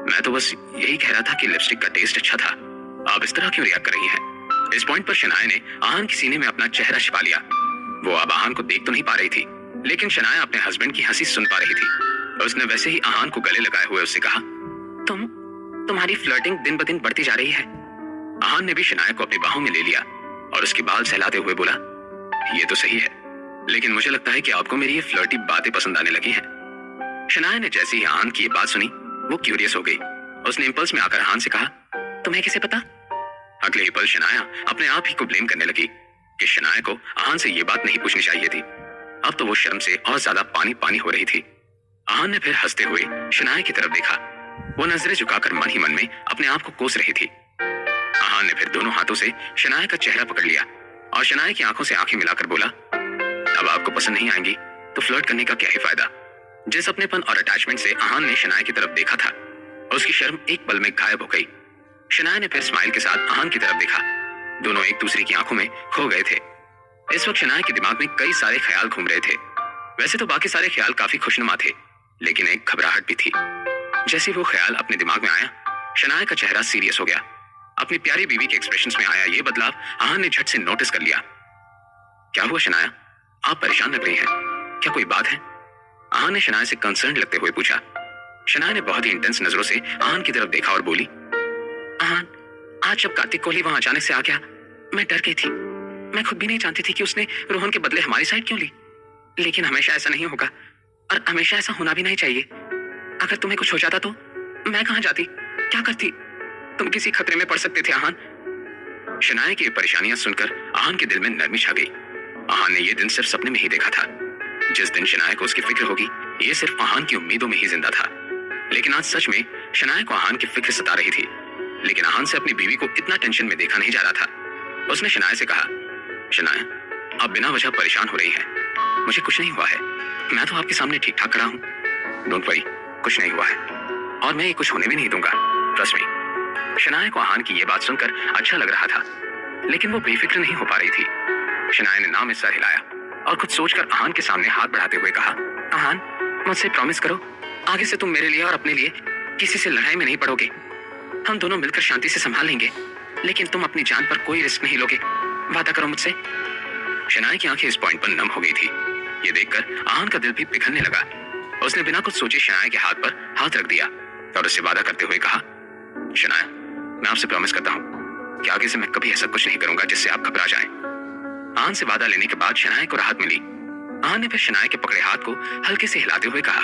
मैं तो बस यही कह रहा था कि लिपस्टिक का टेस्ट अच्छा था, आप इस तरह क्यों रिएक्ट कर रही हैं? इस पॉइंट पर शनाया ने आहान के सीने में अपना चेहरा छिपा लिया। वो अब आहान को देख तो नहीं पा रही थी, लेकिन शनाया अपने हस्बैंड की हंसी सुन पा रही थी। उसने वैसे ही आहान को गले लगाए हुए उससे कहा, तुम्हारी फ्लर्टिंग दिन ब दिन बढ़ती जा रही है। आहान ने भी शनाया को अपनी बाहों में ले लिया और उसके बाल सहलाते हुए बोला, ये तो सही है, लेकिन मुझे लगता है कि आपको मेरी ये फ्लर्टी बातें पसंद आने लगी हैं। शनाया ने जैसे ही आहान की ये बात सुनी, वो क्यूरियस हो गई। उसने इंपल्स में आकर आहान से कहा, तुम्हें कैसे पता? अगले ही पल शनाया अपने आप ही को ब्लेम करने लगी कि शनाया को आहान से ये बात नहीं पूछनी चाहिए थी। अब तो वो शर्म से और ज्यादा पानी पानी हो रही थी। आहान ने फिर हंसते हुए शनाया की तरफ देखा। वो नजरें झुकाकर मन ही मन में अपने आप को कोस रही थी। आहान ने फिर दोनों हाथों से शनाया का चेहरा पकड़ लिया और शनाया की आंखों से आंखें मिलाकर बोला, अब आपको पसंद नहीं आएंगी तो फ्लर्ट करने का क्या ही फायदा? जिस अपनेपन और अटैचमेंट से आहान ने शनाया की तरफ देखा था, उसकी शर्म एक पल में गायब हो गई। शनाया ने फिर स्माइल के साथ आहान की तरफ देखा। दोनों एक दूसरे की आंखों में खो गए थे। इस वक्त शनाया के दिमाग में कई सारे ख्याल घूम रहे थे। वैसे तो बाकी सारे ख्याल काफी खुशनुमा थे, लेकिन एक घबराहट भी थी। जैसे वो ख्याल अपने दिमाग में आया, शनाया का चेहरा सीरियस हो गया। अपनी प्यारी बीवी के एक्सप्रेशंस में आया ये बदलाव आहान ने झट से नोटिस कर लिया। क्या हुआ शनाया, आप परेशान लग रही हैं? क्या कोई बात है? आहान ने शनाया से कंसर्न लगते हुए पूछा। शनाया ने बहुत ही इंटेंस नजरों से आहान की तरफ देखा और बोली, आहान, आज जब कार्तिक कोहली वहां अचानक से आ गया, मैं डर गई थी। मैं खुद भी नहीं जानती थी कि उसने रोहन के बदले हमारी साइड क्यों ली। लेकिन हमेशा ऐसा नहीं होगा और हमेशा ऐसा होना भी नहीं चाहिए। अगर तुम्हें कुछ हो जाता तो मैं कहां जाती, क्या करती? तुम किसी खतरे में पड़ सकते थे आहान। शनाया की परेशानियां सुनकर आहान के दिल में नरमी छा गई। आहान ने यह दिन सिर्फ सपने में ही देखा था। जिस दिन शनाया को उसकी फिक्र होगी, ये सिर्फ आहान की उम्मीदों में ही जिंदा था। लेकिन आज सच में शनाया को आहान की फिक्र सता रही थी। लेकिन आहान से अपनी बीवी को इतना टेंशन में देखा नहीं जा रहा था। उसने शनाया से कहा, शनाया, आप बिना वजह परेशान हो रही हैं। मुझे कुछ नहीं हुआ है, मैं तो आपके सामने ठीक ठाक खड़ा हूं। डोंट वरी, कुछ नहीं हुआ है और मैं ये कुछ होने भी नहीं दूंगा, ट्रस्ट मी। शनाया को आहान की ये बात सुनकर अच्छा लग रहा था, लेकिन वो बेफिक्र नहीं हो पा रही थी। शनाया ने नाम में सर हिलाया और कुछ सोचकर आहान के सामने हाथ बढ़ाते हुए कहा, आहान, मुझसे प्रॉमिस करो, आगे से तुम मेरे लिए और अपने लिए किसी से लड़ाई में नहीं पड़ोगे। हम दोनों मिलकर शांति से संभाल लेंगे, लेकिन तुम अपनी जान पर कोई रिस्क नहीं लोगे। वादा करो मुझसे। शनाया की आंखें इस पॉइंट पर नम हो गई थी। ये देखकर आहान का दिल भी पिघलने लगा। उसने बिना कुछ सोचे शनाया के हाथ पर हाथ रख दिया और उससे वादा करते हुए कहा, शनाया, मैं आपसे प्रॉमिस करता हूँ कि आगे से मैं कभी ऐसा कुछ नहीं करूंगा जिससे आप घबरा जाएं। आहान से वादा लेने के बाद शनाया को राहत मिली। आहान ने फिर शनाया के पकड़े हाथ को हल्के से हिलाते हुए कहा,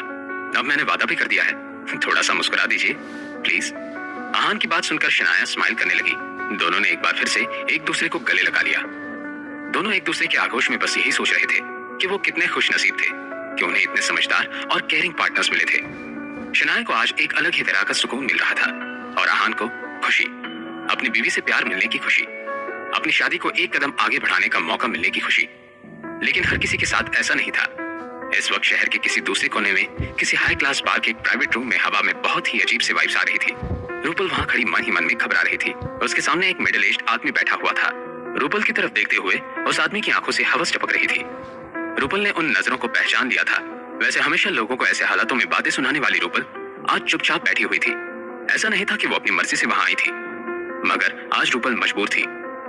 अब मैंने वादा भी कर दिया है, थोड़ा सा मुस्कुरा दीजिए प्लीज। आहान की बात सुनकर शनाया स्माइल करने लगी। दोनों ने एक बार फिर से एक दूसरे को गले लगा लिया। दोनों एक दूसरे के आगोश में बस यही सोच रहे थे कि वो कितने खुश नसीब थे कि उन्हें इतने समझदार और केयरिंग पार्टनर्स मिले थे। शनाया को आज एक अलग ही तरह का सुकून मिल रहा था और आहान को खुशी, अपनी बीवी से प्यार मिलने की खुशी, अपनी शादी को एक कदम आगे बढ़ाने का मौका मिलने की खुशी। लेकिन हर किसी के साथ ऐसा नहीं था। इस वक्त शहर के किसी दूसरे कोने में किसी हाई क्लास बार के एक प्राइवेट रूम में हवा में बहुत ही अजीब सी वाइब्स आ रही थी। रूपल वहां खड़ी मन ही मन में घबरा रही थी। उसके सामने एक मिडिल एज्ड आदमी बैठा हुआ था। रूपल की तरफ देखते हुए उस आदमी की आंखों से हवस टपक रही थी। रूपल ने उन नजरों को पहचान लिया था। वैसे हमेशा लोगों को ऐसे हालातों में बातें सुनाने वाली रूपल आज चुपचाप बैठी हुई थी। ऐसा नहीं था कि वो अपनी मर्जी से वहां आई थी, मगर आज रूपल मजबूर थी।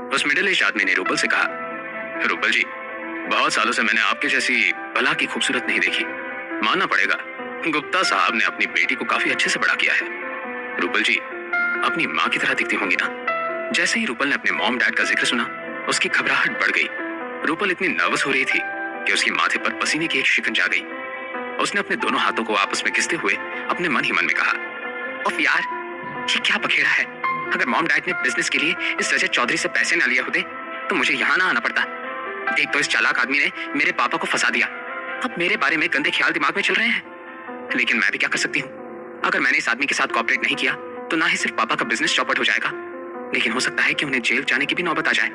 उस मिडिल एज्ड आदमी ने रूपल से कहा, रूपल जी, बहुत सालों से मैंने आपके जैसी भला की खूबसूरत नहीं देखी। मानना पड़ेगा, गुप्ता साहब ने अपनी बेटी को काफी अच्छे से बड़ा किया है। रूपल जी अपनी माँ की तरह दिखती होंगी ना? जैसे ही रूपल ने अपने मॉम डैड का जिक्र सुना, उसकी घबराहट बढ़ गई। रूपल इतनी नर्वस हो रही थी कि उसके माथे पर पसीने की एक शिकन जा गई। उसने अपने दोनों हाथों को आपस में घिसते हुए अपने मन ही मन में कहा, उफ यार, ये क्या बखेड़ा है। अगर मॉम डैड ने बिजनेस के लिए इस रजत चौधरी से पैसे ना लिए होते तो मुझे यहाँ ना आना पड़ता। एक तो इस चालाक आदमी ने मेरे पापा को फंसा दिया, अब मेरे बारे में गंदे ख्याल दिमाग में चल रहे हैं। लेकिन मैं भी क्या कर सकती हूँ? अगर मैंने इस आदमी के साथ कोऑपरेट नहीं किया तो ना ही सिर्फ पापा का बिजनेस चौपट हो जाएगा, लेकिन हो सकता है कि उन्हें जेल जाने की भी नौबत आ जाए।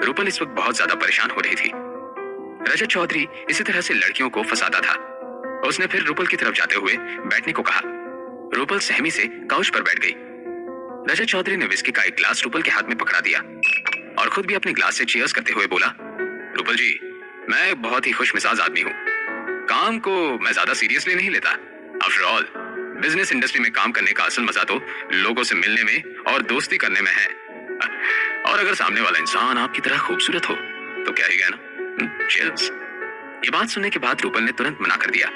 रूपल इस वक्त बहुत ज्यादा परेशान हो रही थी। रजत चौधरी इसी तरह से लड़कियों को फंसाता था। उसने फिर रूपल की तरफ जाते हुए बैठने को कहा। रूपल सहमी से काउच पर बैठ गई। रजत चौधरी ने विस्की का एक ग्लास रूपल के हाथ में पकड़ा दिया और खुद भी अपने ग्लास से चीयर्स करते हुए बोला, रूपल जी, मैं एक बहुत ही खुश मिजाज आदमी हूँ। काम को मैं ज्यादा सीरियसली नहीं लेता। आफ्टर ऑल बिजनेस इंडस्ट्री में काम करने का असल मजा तो लोगों से मिलने में और दोस्ती करने में है। और अगर सामने वाला इंसान आपकी तरह खूबसूरत हो तो क्या ही कहना। चीयर्स। ये बात सुनने के बाद रूपल ने तुरंत मना कर दिया।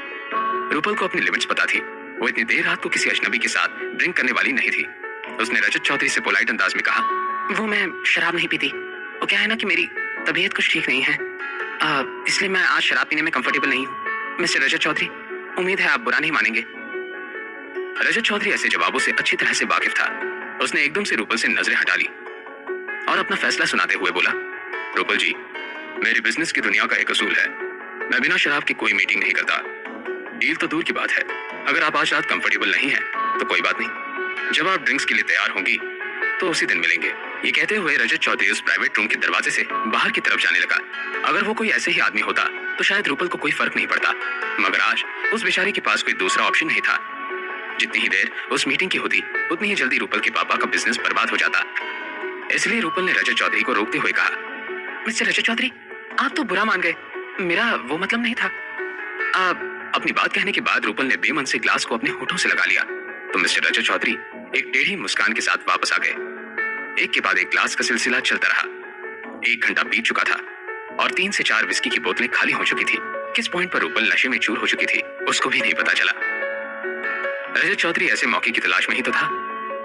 रूपल को अपनी लिमिट्स पता थी। वो इतनी देर रात को किसी अजनबी के साथ ड्रिंक करने वाली नहीं थी। उसने रजत चौधरी से पोलाइट अंदाज में कहा, वो मैं शराब नहीं पीती। वो क्या है ना कि मेरी तबीयत कुछ ठीक नहीं है, इसलिए मैं आज शराब पीने में कंफर्टेबल नहीं हूँ। मिस्टर रजत चौधरी, उम्मीद है आप बुरा नहीं मानेंगे। रजत चौधरी ऐसे जवाबों से अच्छी तरह से वाकिफ था। उसने एकदम से रूपल से नजरें हटा ली और अपना फैसला सुनाते हुए बोला, रूपल जी, मेरी बिजनेस की दुनिया का एक असूल है, मैं बिना शराब की कोई मीटिंग नहीं करता। डील तो दूर की बात है, अगर आप आज रात कंफर्टेबल नहीं है तो कोई बात नहीं, जब आप ड्रिंक्स के लिए तैयार होंगी तो उसी दिन मिलेंगे। ये कहते हुए रजत चौधरी उस प्राइवेट रूम के दरवाजे से बाहर की तरफ जाने लगा। अगर वो कोई ऐसे ही आदमी होता तो शायद रूपल को कोई फर्क नहीं पड़ता, मगर आज उस बेचारी के पास कोई दूसरा ऑप्शन नहीं था। जितनी ही देर उस मीटिंग की होती उतनी ही जल्दी रूपल के पापा का बिजनेस बर्बाद हो जाता। इसलिए रूपल ने रजत चौधरी को रोकते हुए कहा, मिस्टर रजत चौधरी, आप तो बुरा मान गए, मेरा वो मतलब नहीं था। अपनी बात कहने के बाद रूपल ने बेमन से ग्लास को अपने होठों से लगा लिया तो मिस्टर रजत चौधरी एक टेढ़ी मुस्कान के साथ वापस आ गए। एक के बाद एक ग्लास का सिलसिला चलता रहा। 1 घंटा बीत चुका था और 3 से 4 विस्की की बोतलें खाली हो चुकी थी। किस पॉइंट पर रूपल नशे में चूर हो चुकी थी उसको भी नहीं पता चला। रजत चौधरी ऐसे मौके की तलाश में ही तो था।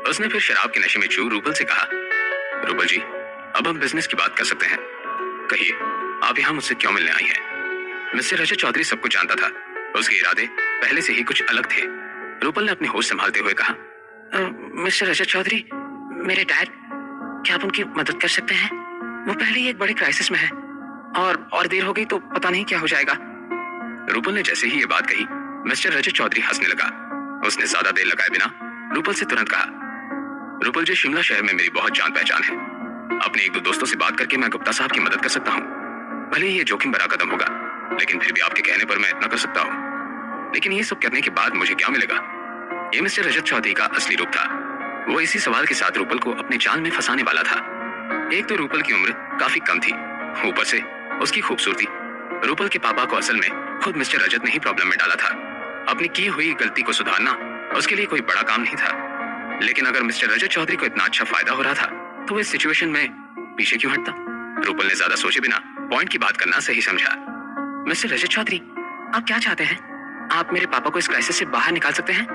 उसने फिर शराब के नशे में चूर रूपल से कहा, रूपल जी, अब हम बिजनेस की बात कर सकते हैं। कहिए, आप यहाँ मुझसे क्यों मिलने आई हैं? मिस्टर रजत चौधरी सब कुछ जानता था। उसके इरादे पहले से ही कुछ अलग थे। रूपल ने अपने होश संभालते हुए कहा, मिस्टर रजत चौधरी, मेरे डैड, क्या आप उनकी मदद कर सकते हैं? वो पहले ही एक बड़े क्राइसिस में है और देर हो गई तो पता नहीं क्या हो जाएगा। रूपल ने जैसे ही ये बात कही, मिस्टर रजत चौधरी हंसने लगा। उसने ज्यादा देर लगाए बिना रूपल से तुरंत कहा, रूपल जी, शिमला शहर में मेरी बहुत जान पहचान है। अपने 1-2 दोस्तों से बात करके मैं गुप्ता साहब की मदद कर सकता हूँ। भले ही ये जोखिम भरा कदम होगा, लेकिन फिर भी आपके कहने पर मैं इतना कर सकता हूँ। लेकिन ये सब करने के बाद मुझे क्या मिलेगा? ये मिस्टर रजत चौधरी का असली रूप था। वो इसी सवाल के साथ रूपल को अपने जाल में फंसाने वाला था। एक तो रूपल की उम्र काफी कम थी, ऊपर से उसकी खूबसूरती। रूपल के पापा को असल में खुद मिस्टर रजत ने ही प्रॉब्लम में डाला था। अपनी की हुई गलती को सुधारना उसके लिए कोई बड़ा काम नहीं था। लेकिन अगर मिस्टर रजत चौधरी को इतना अच्छा फायदा हो रहा था तो वो इस सिचुएशन में पीछे क्यों हटता? रूपल ने ज्यादा सोचे बिना पॉइंट की बात करना सही समझा। मिस्टर रजत चौधरी, आप क्या चाहते हैं? आप मेरे पापा को इस क्राइसिस से बाहर निकाल सकते हैं?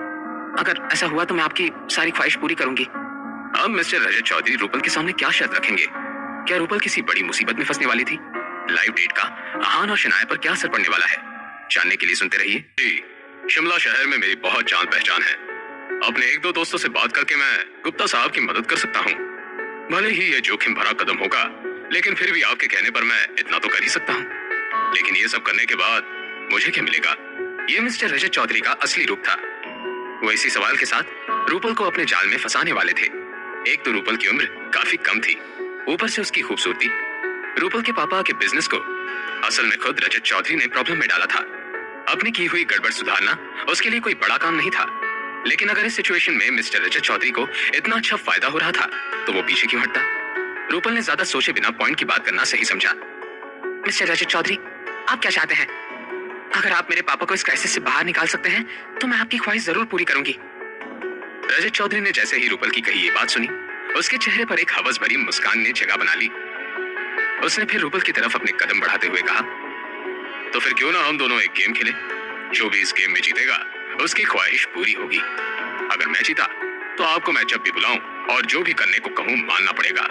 अगर ऐसा हुआ तो मैं आपकी सारी ख्वाहिश पूरी करूंगी। अब मिस्टर रजत चौधरी रूपल के सामने क्या शर्त रखेंगे? क्या रूपल किसी बड़ी मुसीबत में फंसने वाली थी? लाइव डेट का आहान और शनाया पर क्या असर पड़ने वाला है? जानने के लिए सुनते रहिए। जी, शिमला शहर में मेरी बहुत जान पहचान है। अपने 1-2 दोस्तों से बात करके मैं गुप्ता साहब की मदद कर सकता हूँ। भले ही ये जोखिम भरा कदम होगा, लेकिन फिर भी आपके कहने पर मैं इतना तो कर ही सकता हूँ। लेकिन ये सब करने के बाद मुझे क्या मिलेगा? ये मिस्टर रजत चौधरी का असली रूप था। वो इसी सवाल के साथ रूपल को अपने जाल में फंसाने वाले थे। एक तो रूपल की उम्र काफी कम थी, ऊपर से उसकी खूबसूरती। रूपल के पापा के बिजनेस को असल में खुद रजत चौधरी ने प्रॉब्लम में डाला था। अपनी की हुई गड़बड़ सुधारना उसके लिए कोई बड़ा काम नहीं था। लेकिन अगर इस सिचुएशन में मिस्टर रजत चौधरी को इतना अच्छा फायदा हो रहा था तो वो पीछे क्यों हटता? रूपल ने ज्यादा सोचे बिना पॉइंट की बात करना सही समझा। मिस्टर रजत चौधरी, आप क्या चाहते हैं? अगर आप मेरे पापा को इस क्राइसिस से बाहर निकाल सकते हैं तो मैं आपकी ख्वाहिश जरूर पूरी करूंगी। रजत चौधरी ने जैसे ही रूपल की कही ये बात सुनी, उसके चेहरे पर एक हवस भरी मुस्कान ने जगह बना ली। उसने फिर रूपल की तरफ अपने कदम बढ़ाते हुए कहा, तो फिर क्यों ना हम दोनों एक गेम खेलें? जो भी इस गेम में जीतेगा उसकी ख्वाहिश पूरी होगी। अगर मैं जीता तो आपको मैं जब भी बुलाऊं और जो भी करने को कहूं मानना पड़ेगा,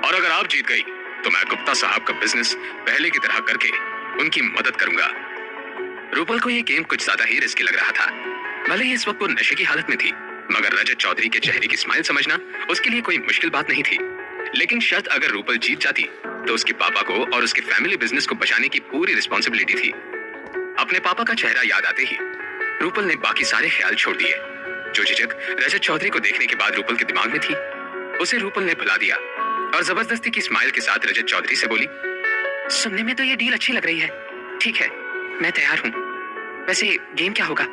और अगर आप जीत गई तो मैं गुप्ता साहब का बिजनेस पहले की तरह करके उनकी मदद करूंगा। रूपल को यह गेम कुछ ज्यादा ही रिस्की लग रहा था। भले ही इस वक्त वो नशे की हालत में थी, मगर रजत चौधरी के चेहरे की स्माइल समझना उसके लिए कोई मुश्किल बात नहीं थी। लेकिन शर्त अगर रूपल जीत जाती तो उसके पापा को और उसके फैमिली बिजनेस को बचाने की पूरी रिस्पॉन्सिबिलिटी थी। अपने पापा का चेहरा याद आते ही रूपल ने बाकी सारे ख्याल छोड़ दिए। जो झिझक रजत चौधरी को देखने के बाद रूपल के दिमाग में थी, उसे रूपल ने भुला दिया और जबरदस्ती की स्माइल के साथ रजत चौधरी से बोली, सुनने में तो ये डील अच्छी लग रही है, ठीक है मैं तैयार हूँ। वैसे गेम क्या होगा?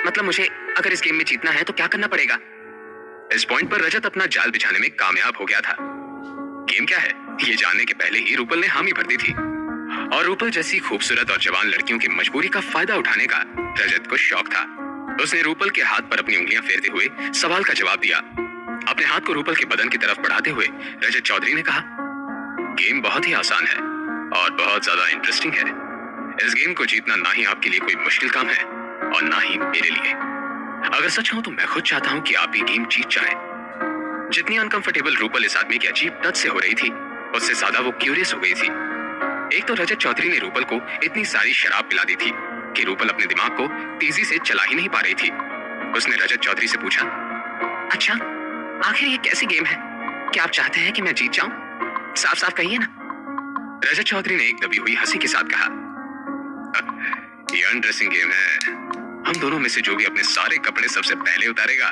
मतलब मुझे अगर इस गेम में जीतना है तो क्या करना पड़ेगा? इस पॉइंट पर रजत अपना जाल बिछाने में कामयाब हो गया था। गेम क्या है ये जानने के पहले ही रूपल ने हामी भर दी थी, और रूपल जैसी खूबसूरत और जवान लड़कियों की मजबूरी का फायदा उठाने का रजत को शौक था। उसने रूपल के हाथ पर अपनी उंगलियां फेरते हुए सवाल का जवाब दिया। अपने हाथ को रूपल के बदन की तरफ बढ़ाते हुए रजत चौधरी ने कहा, गेम बहुत ही आसान है और बहुत ज्यादा इंटरेस्टिंग है। इस गेम को जीतना ना ही आपके लिए कोई मुश्किल काम है और ना ही मेरे लिए। अगर सच कहूं तो मैं खुद चाहता हूं कि आप ये गेम जीत जाएं। जितनी अनकंफर्टेबल रूपल इस आदमी की अजीब टच से हो रही थी, उससे ज्यादा वो क्यूरियस हो गई थी। एक तो रजत चौधरी ने रूपल को इतनी सारी शराब पिला दी थी कि रूपल अपने दिमाग को तेजी से चला ही नहीं पा रही थी। उसने रजत चौधरी से पूछा, अच्छा आखिर ये कैसी गेम है? क्या आप चाहते हैं कि मैं जीत जाऊं? साफ साफ कहिए ना। रजत चौधरी ने एक दबी हुई हंसी के साथ कहा, ये अनड्रेसिंग गेम है। हम दोनों में से जो भी अपने सारे कपड़े सबसे पहले उतारेगा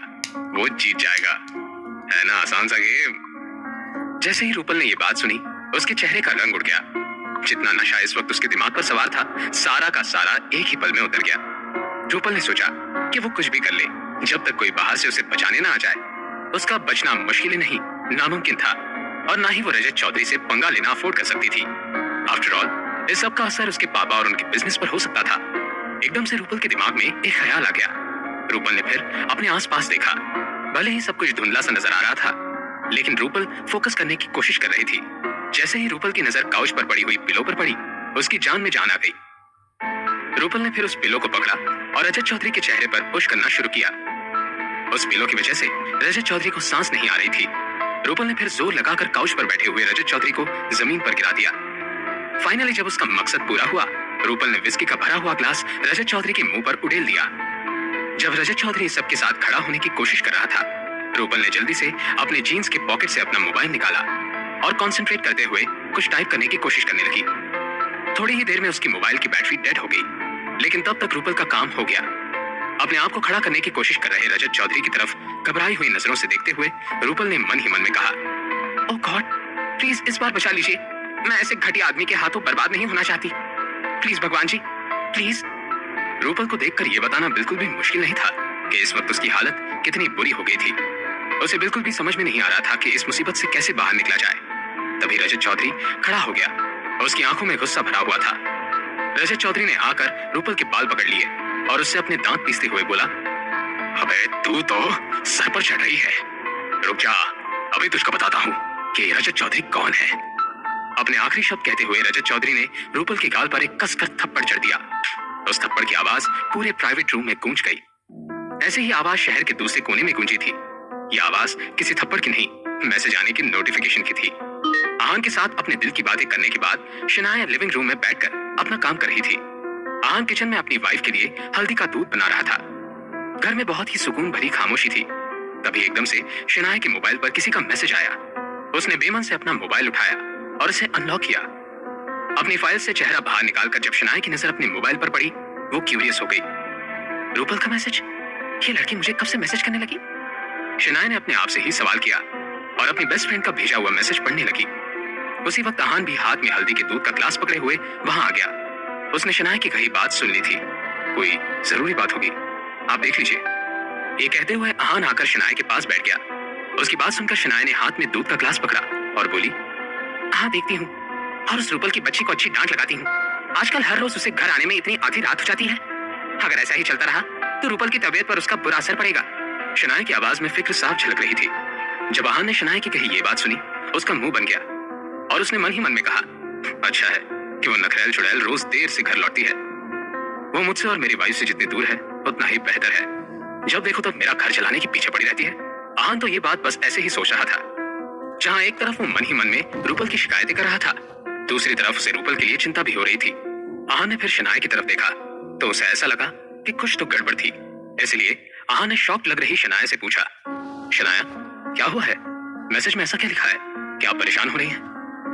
वो जीत जाएगा। है ना आसान सा गेम? जैसे ही रूपल ने ये बात सुनी, उसके चेहरे का रंग उड़ गया। जितना नशा इस वक्त उसके दिमाग पर सवार था, सारा का सारा एक ही पल में उतर गया। रूपल ने सोचा कि वो कुछ भी कर ले, जब तक कोई बाहर से उसे बचाने ना आ जाए, उसका बचना मुश्किल नहीं नामुमकिन था, और ना ही वो रजत चौधरी से पंगा लेना अफोर्ड कर सकती थी। आफ्टर ऑल इस सब का असर उसके पापा और उनके बिजनेस पर हो सकता था। एकदम से रूपल के दिमाग में एक ख्याल आ गया। रूपल ने फिर अपने आसपास देखा। भले ही सब कुछ धुंधला सा नजर आ रहा था, लेकिन रूपल फोकस करने की कोशिश कर रही थी। जैसे ही रूपल की नजर काउच पर पड़ी हुई पिलो पर पड़ी, उसकी जान में जान आ गई। रूपल ने फिर उस पिलो को पकड़ा और रजत चौधरी के चेहरे पर पुश करना शुरू किया। उस पिलो की वजह से रजत चौधरी को सांस नहीं आ रही थी। रूपल ने फिर जोर लगाकर काउच पर बैठे हुए रजत चौधरी को जमीन पर गिरा दिया। फाइनली जब उसका मकसद पूरा हुआ, रूपल ने विस्की का भरा हुआ ग्लास रजत चौधरी के मुंह पर उड़ेल दिया। जब रजत चौधरी सबके साथ खड़ा होने की कोशिश कर रहा था, रूपल ने जल्दी से अपने जीन्स के पॉकेट से अपना मोबाइल निकाला और कंसंट्रेट करते हुए कुछ टाइप करने की कोशिश करने लगी। थोड़ी ही देर में उसकी मोबाइल की बैटरी डेड हो गई, लेकिन तब तक रूपल का काम हो गया। अपने आप को खड़ा करने की कोशिश कर रहे रजत चौधरी की तरफ घबराई हुई नजरों से देखते हुए रूपल ने मन ही मन में कहा, ओह गॉड प्लीज इस बार बचा लीजिए, मैं ऐसे घटिया आदमी के हाथों बर्बाद नहीं होना चाहती, प्लीज भगवान जी प्लीज। रूपल को देखकर यह बताना बिल्कुल भी मुश्किल नहीं था कि इस वक्त उसकी हालत कितनी बुरी हो गई थी। उसे बिल्कुल भी समझ में नहीं आ रहा था कि इस मुसीबत से कैसे बाहर निकला जाए। तभी रजत चौधरी खड़ा हो गया और उसकी आंखों में गुस्सा भरा हुआ था। रजत चौधरी ने आकर रूपल के बाल पकड़ लिए और उससे अपने दांत पीसते हुए बोला, अबे तू तो सर पर चढ़ रही है, रुक जा अभी तुझको बताता हूँ कि रजत चौधरी कौन है। अपने आखिरी शब्द कहते हुए रजत चौधरी ने रूपल के गाल पर एक कसकर थप्पड़ जड़ दिया। उस थप्पड़ की आवाज पूरे प्राइवेट रूम में गूंज गई। ऐसे ही आवाज शहर के दूसरे कोने में गूंजी थी। यह आवाज किसी थप्पड़ की नहीं, मैसेज आने की नोटिफिकेशन की थी। आहान के साथ अपने दिल की बातें करने के बाद शनाया लिविंग रूम में बैठकर अपना काम कर रही थी। आहान किचन में अपनी वाइफ के लिए हल्दी का दूध बना रहा था। घर में बहुत ही सुकून भरी खामोशी थी। तभी एकदम से शनाया के मोबाइल पर किसी का मैसेज आया। उसने बेमन से अपना मोबाइल उठाया और इसे अनलॉक किया। अपनी फाइल से चेहरा बाहर निकालकर जब शनाया की नजर अपने मोबाइल पर पड़ी, वो क्यूरियस हो गई। रूपल का मैसेज, ये लड़की मुझे कब से मैसेज करने लगी? शनाया ने अपने आप से ही सवाल किया और अपनी बेस्ट फ्रेंड का भेजा हुआ मैसेज पढ़ने लगी। उसी वक्त आहान भी हाथ में हल्दी के दूध का ग्लास पकड़े हुए वहां आ गया। उसने शनाया की कही बात सुन ली थी, कोई जरूरी बात होगी, आप देख लीजिए। ये कहते हुए आहान आकर शनाया के पास बैठ गया। उसकी बात सुनकर शनाया ने हाथ में दूध का ग्लास पकड़ा और बोली, हाँ देखती हूँ, और उस रूपल की बच्ची को अच्छी डांट लगाती हूँ। आजकल हर रोज उसे घर आने में इतनी आधी रात हो जाती है। अगर ऐसा ही चलता रहा तो रूपल की तबीयत पर उसका बुरा असर पड़ेगा। शनाया की आवाज में फिक्र साफ झलक रही थी। जब आहान ने शनाया की कही ये बात सुनी, उसका मुंह बन गया और उसने मन ही मन में कहा, अच्छा है कि वो नखरेल चुड़ैल रोज देर से घर लौटती है। वो मुझसे और मेरी वाइफ से जितनी दूर है उतना ही बेहतर है। जब देखो तब मेरा घर चलाने के पीछे पड़ी रहती है। आहान तो ये बात बस ऐसे ही सोच रहा था। जहां एक तरफ वो मन ही मन में रूपल की शिकायतें कर रहा था, दूसरी तरफ उसे रूपल के लिए चिंता भी हो रही थी। आहान ने फिर शनाया की तरफ देखा तो उसे ऐसा लगा कि कुछ तो गड़बड़ थी। इसलिए आहान ने शॉक लग रही शनाया से पूछा, शनाया क्या हुआ है? मैसेज में ऐसा क्या लिखा है? क्या आप परेशान हो रही हैं?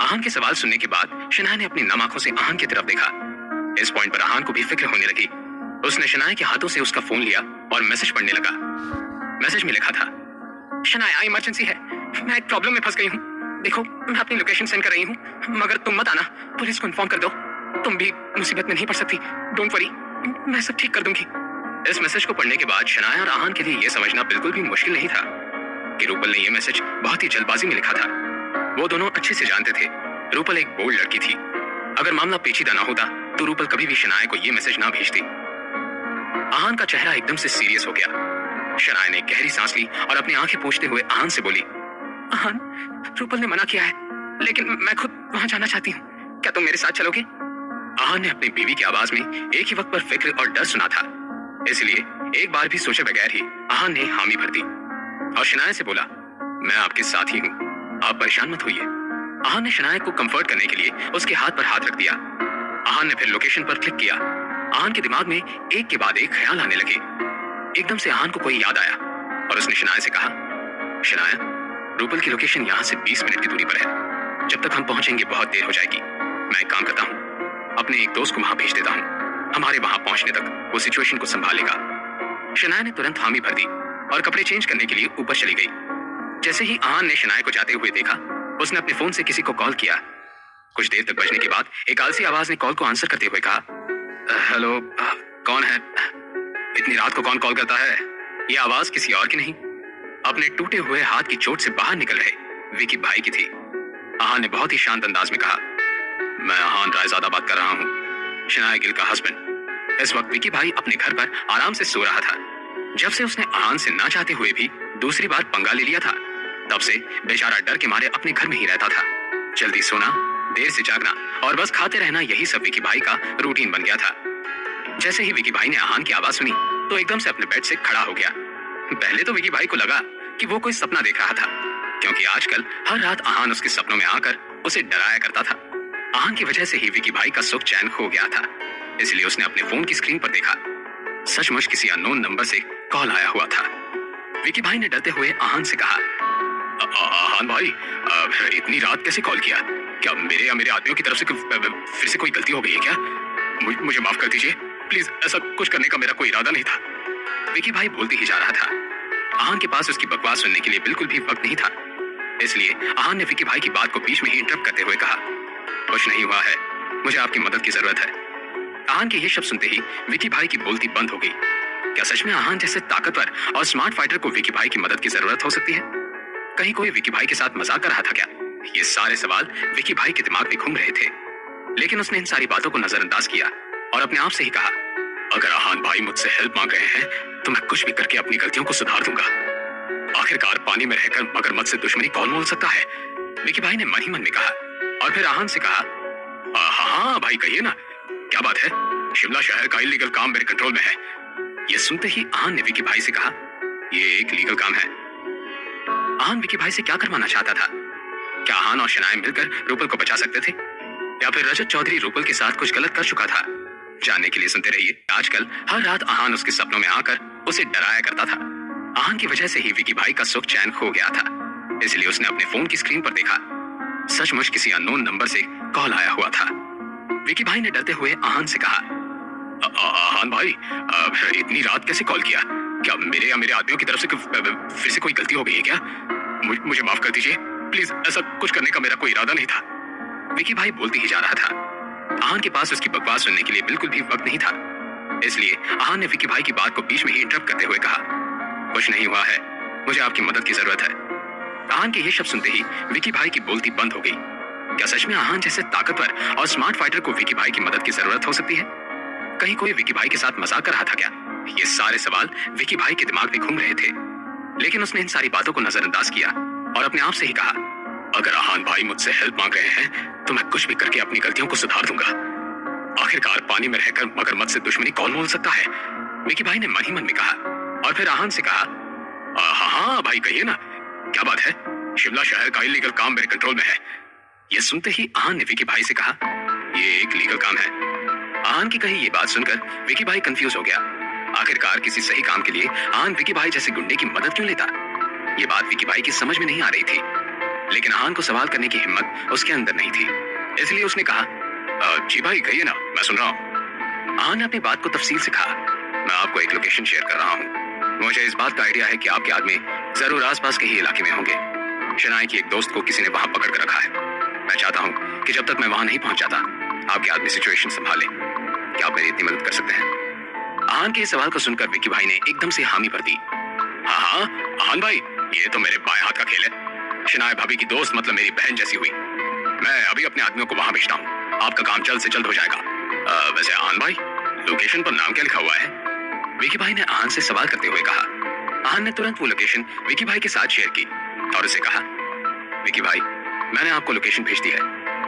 आहान के सवाल सुनने के बाद शनाया ने अपनी नम आंखों से आहान की तरफ देखा। इस पॉइंट पर आहान को भी फिक्र होने लगी। उसने शनाया के हाथों से उसका फोन लिया और मैसेज पढ़ने लगा। मैसेज में लिखा था, शनाया इमरजेंसी है, मैं एक प्रॉब्लम में फंस गई हूँ। देखो मैं अपनी लोकेशन सेंड कर रही हूँ, मगर तुम मत आना, पुलिस को इन्फॉर्म कर दो। तुम भी मुसीबत में नहीं पड़ सकती, डोंट वरी, मैं सब ठीक कर दूंगी। इस मैसेज को पढ़ने के बाद शनाया और आहान के लिए यह समझना बिल्कुल भी मुश्किल नहीं था कि रूपल ने यह मैसेज बहुत ही जल्दबाजी में लिखा था। वो दोनों अच्छे से जानते थे रूपल एक बोल्ड लड़की थी। अगर मामला पेचीदा ना होता तो रूपल कभी भी शनाया को यह मैसेज ना भेजती। आहान का चेहरा एकदम से सीरियस हो गया। शनाया ने गहरी सांस ली और अपनी आंखें पोंछते हुए आहान से बोली, आहान, रूपल ने मना किया है, लेकिन मैं खुद वहां जाना चाहती हूँ, क्या तुम मेरे साथ चलोगे? आहान ने अपनी बीवी की आवाज में एक ही वक्त पर फिक्र और डर सुना था, इसलिए एक बार भी सोचे बगैर ही आहान ने हामी भर दी और शनाया से बोला, मैं आपके साथ ही हूँ, आप परेशान मत होइए। आहान ने शनाया को कंफर्ट करने के लिए उसके हाथ पर हाथ रख दिया। आहान ने फिर लोकेशन पर क्लिक किया। आहान के दिमाग में एक के बाद एक ख्याल आने लगे। एकदम से आहान को कोई याद आया और उसने शनाया से कहा, शनाया, रूपल की लोकेशन यहाँ से 20 मिनट की दूरी पर है। जब तक हम पहुंचेंगे बहुत देर हो जाएगी। मैं एक काम करता हूँ, अपने एक दोस्त को वहां भेज देता हूँ, हमारे वहां पहुंचने तक वो सिचुएशन को संभालेगा। शनाया ने तुरंत हामी भर दी और कपड़े चेंज करने के लिए ऊपर चली गई। जैसे ही आहान ने शनाया को जाते हुए देखा, उसने अपने फोन से किसी को कॉल किया। कुछ देर तक बजने के बाद एक आलसी आवाज ने कॉल को आंसर करते हुए कहा, हेलो, कौन है? इतनी रात को कौन कॉल करता है? यह आवाज किसी और की नहीं, अपने टूटे हुए हाथ की चोट से बाहर निकल रहे विकी भाई की थी। आहान ने बहुत ही शांत अंदाज में कहा, मैं आहान रायजादा बात कर रहा हूँ, शनाया गिल का हस्बैंड। इस वक्त विकी भाई अपने घर पर आराम से सो रहा था। जब से उसने आहान से ना चाहते हुए भी दूसरी बार पंगा ले लिया था, तब से बेचारा डर के मारे अपने घर में ही रहता था। जल्दी सोना, देर से जागना और बस खाते रहना, यही सब विकी भाई का रूटीन बन गया था। जैसे ही विकी भाई ने आहान की आवाज सुनी तो एकदम से अपने बेड से खड़ा हो गया। पहले तो विकी भाई को लगा कि वो कोई सपना देख रहा था, क्योंकि आजकल हर रात आहान उसके सपनों में आकर उसे डराया करता था। आहान की वजह से ही विकी भाई का सुख चैन खो गया था, इसलिए उसने अपने फोन की स्क्रीन पर देखा। सचमुच किसी अननोन नंबर से कॉल आया हुआ था। विकी भाई ने डरते हुए आहान से कहा, आहान भाई, इतनी रात कैसे कॉल किया? क्या मेरे या मेरे आदमियों की तरफ से फिर से कोई गलती हो गई है क्या? मुझे माफ कर दीजिए प्लीज, ऐसा कुछ करने का मेरा कोई इरादा नहीं था। विकी भाई बोलते ही जा रहा था। आहान के पास उसकी बकवास सुनने के लिए बिल्कुल भी वक्त नहीं था, इसलिए आहान ने विकी भाई की बात को बीच में ही इंटरप्ट करते हुए कहा, कुछ नहीं हुआ है, मुझे आपकी मदद की जरूरत है। आहान के ये शब्द सुनते ही विकी भाई की बोलती बंद हो गई। क्या सच में आहान जैसे ताकतवर और स्मार्ट फाइटर को विकी भाई की मदद की जरूरत हो सकती है? कहीं कोई विकी भाई के साथ मजाक कर रहा था क्या? ये सारे सवाल विकी भाई के दिमाग में घूम रहे थे, लेकिन उसने इन सारी बातों को नजरअंदाज किया और अपने आप से ही कहा, अगर आहान भाई मुझसे हेल्प मांग रहे हैं तो मैं कुछ भी करके अपनी गलतियों को सुधार दूंगा। आखिरकार पानी में रहकर मगरमच्छ से दुश्मनी कौन मोल सकता है? विकी भाई ने मन ही मन में कहा और फिर आहान से कहा, हाँ भाई कहिए ना, क्या बात है? शिमला शहर का इलीगल काम मेरे कंट्रोल में है। ये सुनते ही आहान ने विकी भाई से कहा, ये एक लीगल काम है। आहान विकी भाई से क्या करवाना चाहता था? क्या आहान और शनाया मिलकर रूपल को बचा सकते थे, या फिर रजत चौधरी रूपल के साथ कुछ गलत कर चुका था? जानने के लिए सुनते रहिए। आजकल हर रात आहान उसके सपनों में आकर उसे डराया करता था। आहान की वजह से ही विकी भाई का सुख चैन खो गया था, इसलिए उसने अपने फोन की स्क्रीन पर देखा। सचमुच किसी अननोन नंबर से कॉल आया हुआ था। विकी भाई ने डरते हुए आहान से कहा, आहान भाई, इतनी रात कैसे कॉल किया? क्या मेरे या मेरे आदमियों की तरफ से फिर से कोई गलती हो गई है क्या? मुझे माफ कर दीजिए प्लीज, ऐसा कुछ करने का मेरा कोई इरादा नहीं था। विकी भाई बोलते ही जा रहा था। आहान के पास उसकी बकवास सुनने के लिए बिल्कुल भी वक्त नहीं था, इसलिए आहान ने विकी भाई की बात को बीच में ही इंटरप्ट करते हुए कहा, कुछ नहीं हुआ है, मुझे आपकी मदद की जरूरत है। आहान के ये शब्द सुनते ही विकी भाई की बोलती बंद हो गई। क्या सच में आहान जैसे ताकतवर और स्मार्ट फाइटर को विकी भाई की मदद की जरूरत हो सकती है? कहीं कोई विकी भाई के साथ मजाक कर रहा था क्या? ये सारे सवाल विकी भाई के दिमाग में घूम रहे थे, लेकिन उसने इन सारी बातों को नजरअंदाज किया और अपने आप से ही कहा, अगर आहान भाई मुझसे हेल्प मांग रहे हैं तो मैं कुछ भी करके अपनी गलतियों को सुधार दूंगा। आखिरकार पानी में रहकर मगरमच्छ से दुश्मनी कौन मोल सकता है? विकी भाई ने मन ही मन में कहा और फिर आहान से कहा, हाँ हाँ भाई कहिए ना, क्या बात है? शिमला शहर का इलीगल काम मेरे कंट्रोल में है। यह सुनते ही आहान ने विकी भाई से कहा, ये एक लीगल काम है। आहान की कही ये बात सुनकर विकी भाई कंफ्यूज हो गया। आखिरकार किसी सही काम के लिए आहान विकी भाई जैसे गुंडे की मदद क्यों लेता? ये बात विकी भाई की समझ में नहीं आ रही थी, लेकिन आहान को सवाल करने की हिम्मत उसके अंदर नहीं थी, इसलिए उसने कहा, जी भाई कहिए ना, मैं सुन रहा हूँ। आहान ने अपनी बात को तफसील से कहा, मैं आपको एक लोकेशन शेयर कर रहा हूँ। मुझे इस बात का आइडिया है कि आपके आदमी जरूर आसपास के ही इलाके में होंगे। शनाई की एक दोस्त को किसी ने वहां पकड़ कर रखा है। मैं चाहता हूँ कि जब तक मैं वहां नहीं पहुंच जाता आपके आदमी सिचुएशन संभाले। क्या आप मेरी इतनी मदद कर सकते हैं? आहान के सवाल को सुनकर विकी भाई ने एकदम से हामी भर दी। हाँ हाँ आहान भाई, ये तो मेरे बाएं हाथ का खेल है। शनाया भाभी की दोस्त मतलब मेरी बहन जैसी हुई। मैं अभी अपने आदमियों को वहां भेजता हूँ, आपका काम जल्द से जल्द हो जाएगा। वैसे आहान भाई, लोकेशन पर नाम क्या लिखा हुआ है? विकी भाई ने आहान से सवाल करते हुए कहा। आहान ने तुरंत वो लोकेशन विकी भाई के साथ शेयर की और उसे कहा, विकी भाई मैंने आपको लोकेशन भेज दी है।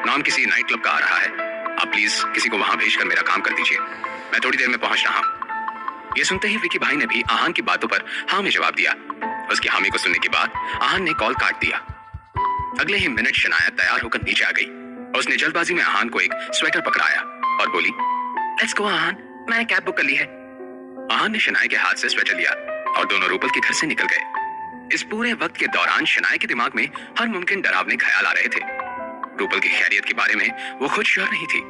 नाम किसी नाइट क्लब का आ रहा है। आप प्लीज किसी को वहां भेजकर मेरा काम कर दीजिए, मैं थोड़ी देर में पहुंच रहा हूँ। ये सुनते ही विकी भाई ने भी आहान की बातों पर हाँ में जवाब दिया। उसकी हामी को सुनने के बाद आहान ने कॉल काट दिया। अगले ही मिनट शनाया तैयार होकर नीचे आ गई। उसने जल्दबाजी में आहान को एक स्वेटर पकड़ाया और बोली, लेट्स गो आहान, मैंने कैब बुक कर ली है। आहान ने शनाया के हाथ से स्वेटर लिया और दोनों रूपल के घर से निकल गए। इस पूरे वक्त के दौरान शनाया के दिमाग में हर मुमकिन डरावने ख्याल आ रहे थे। रूपल की खैरियत के बारे में वो खुद श्योर नहीं थी,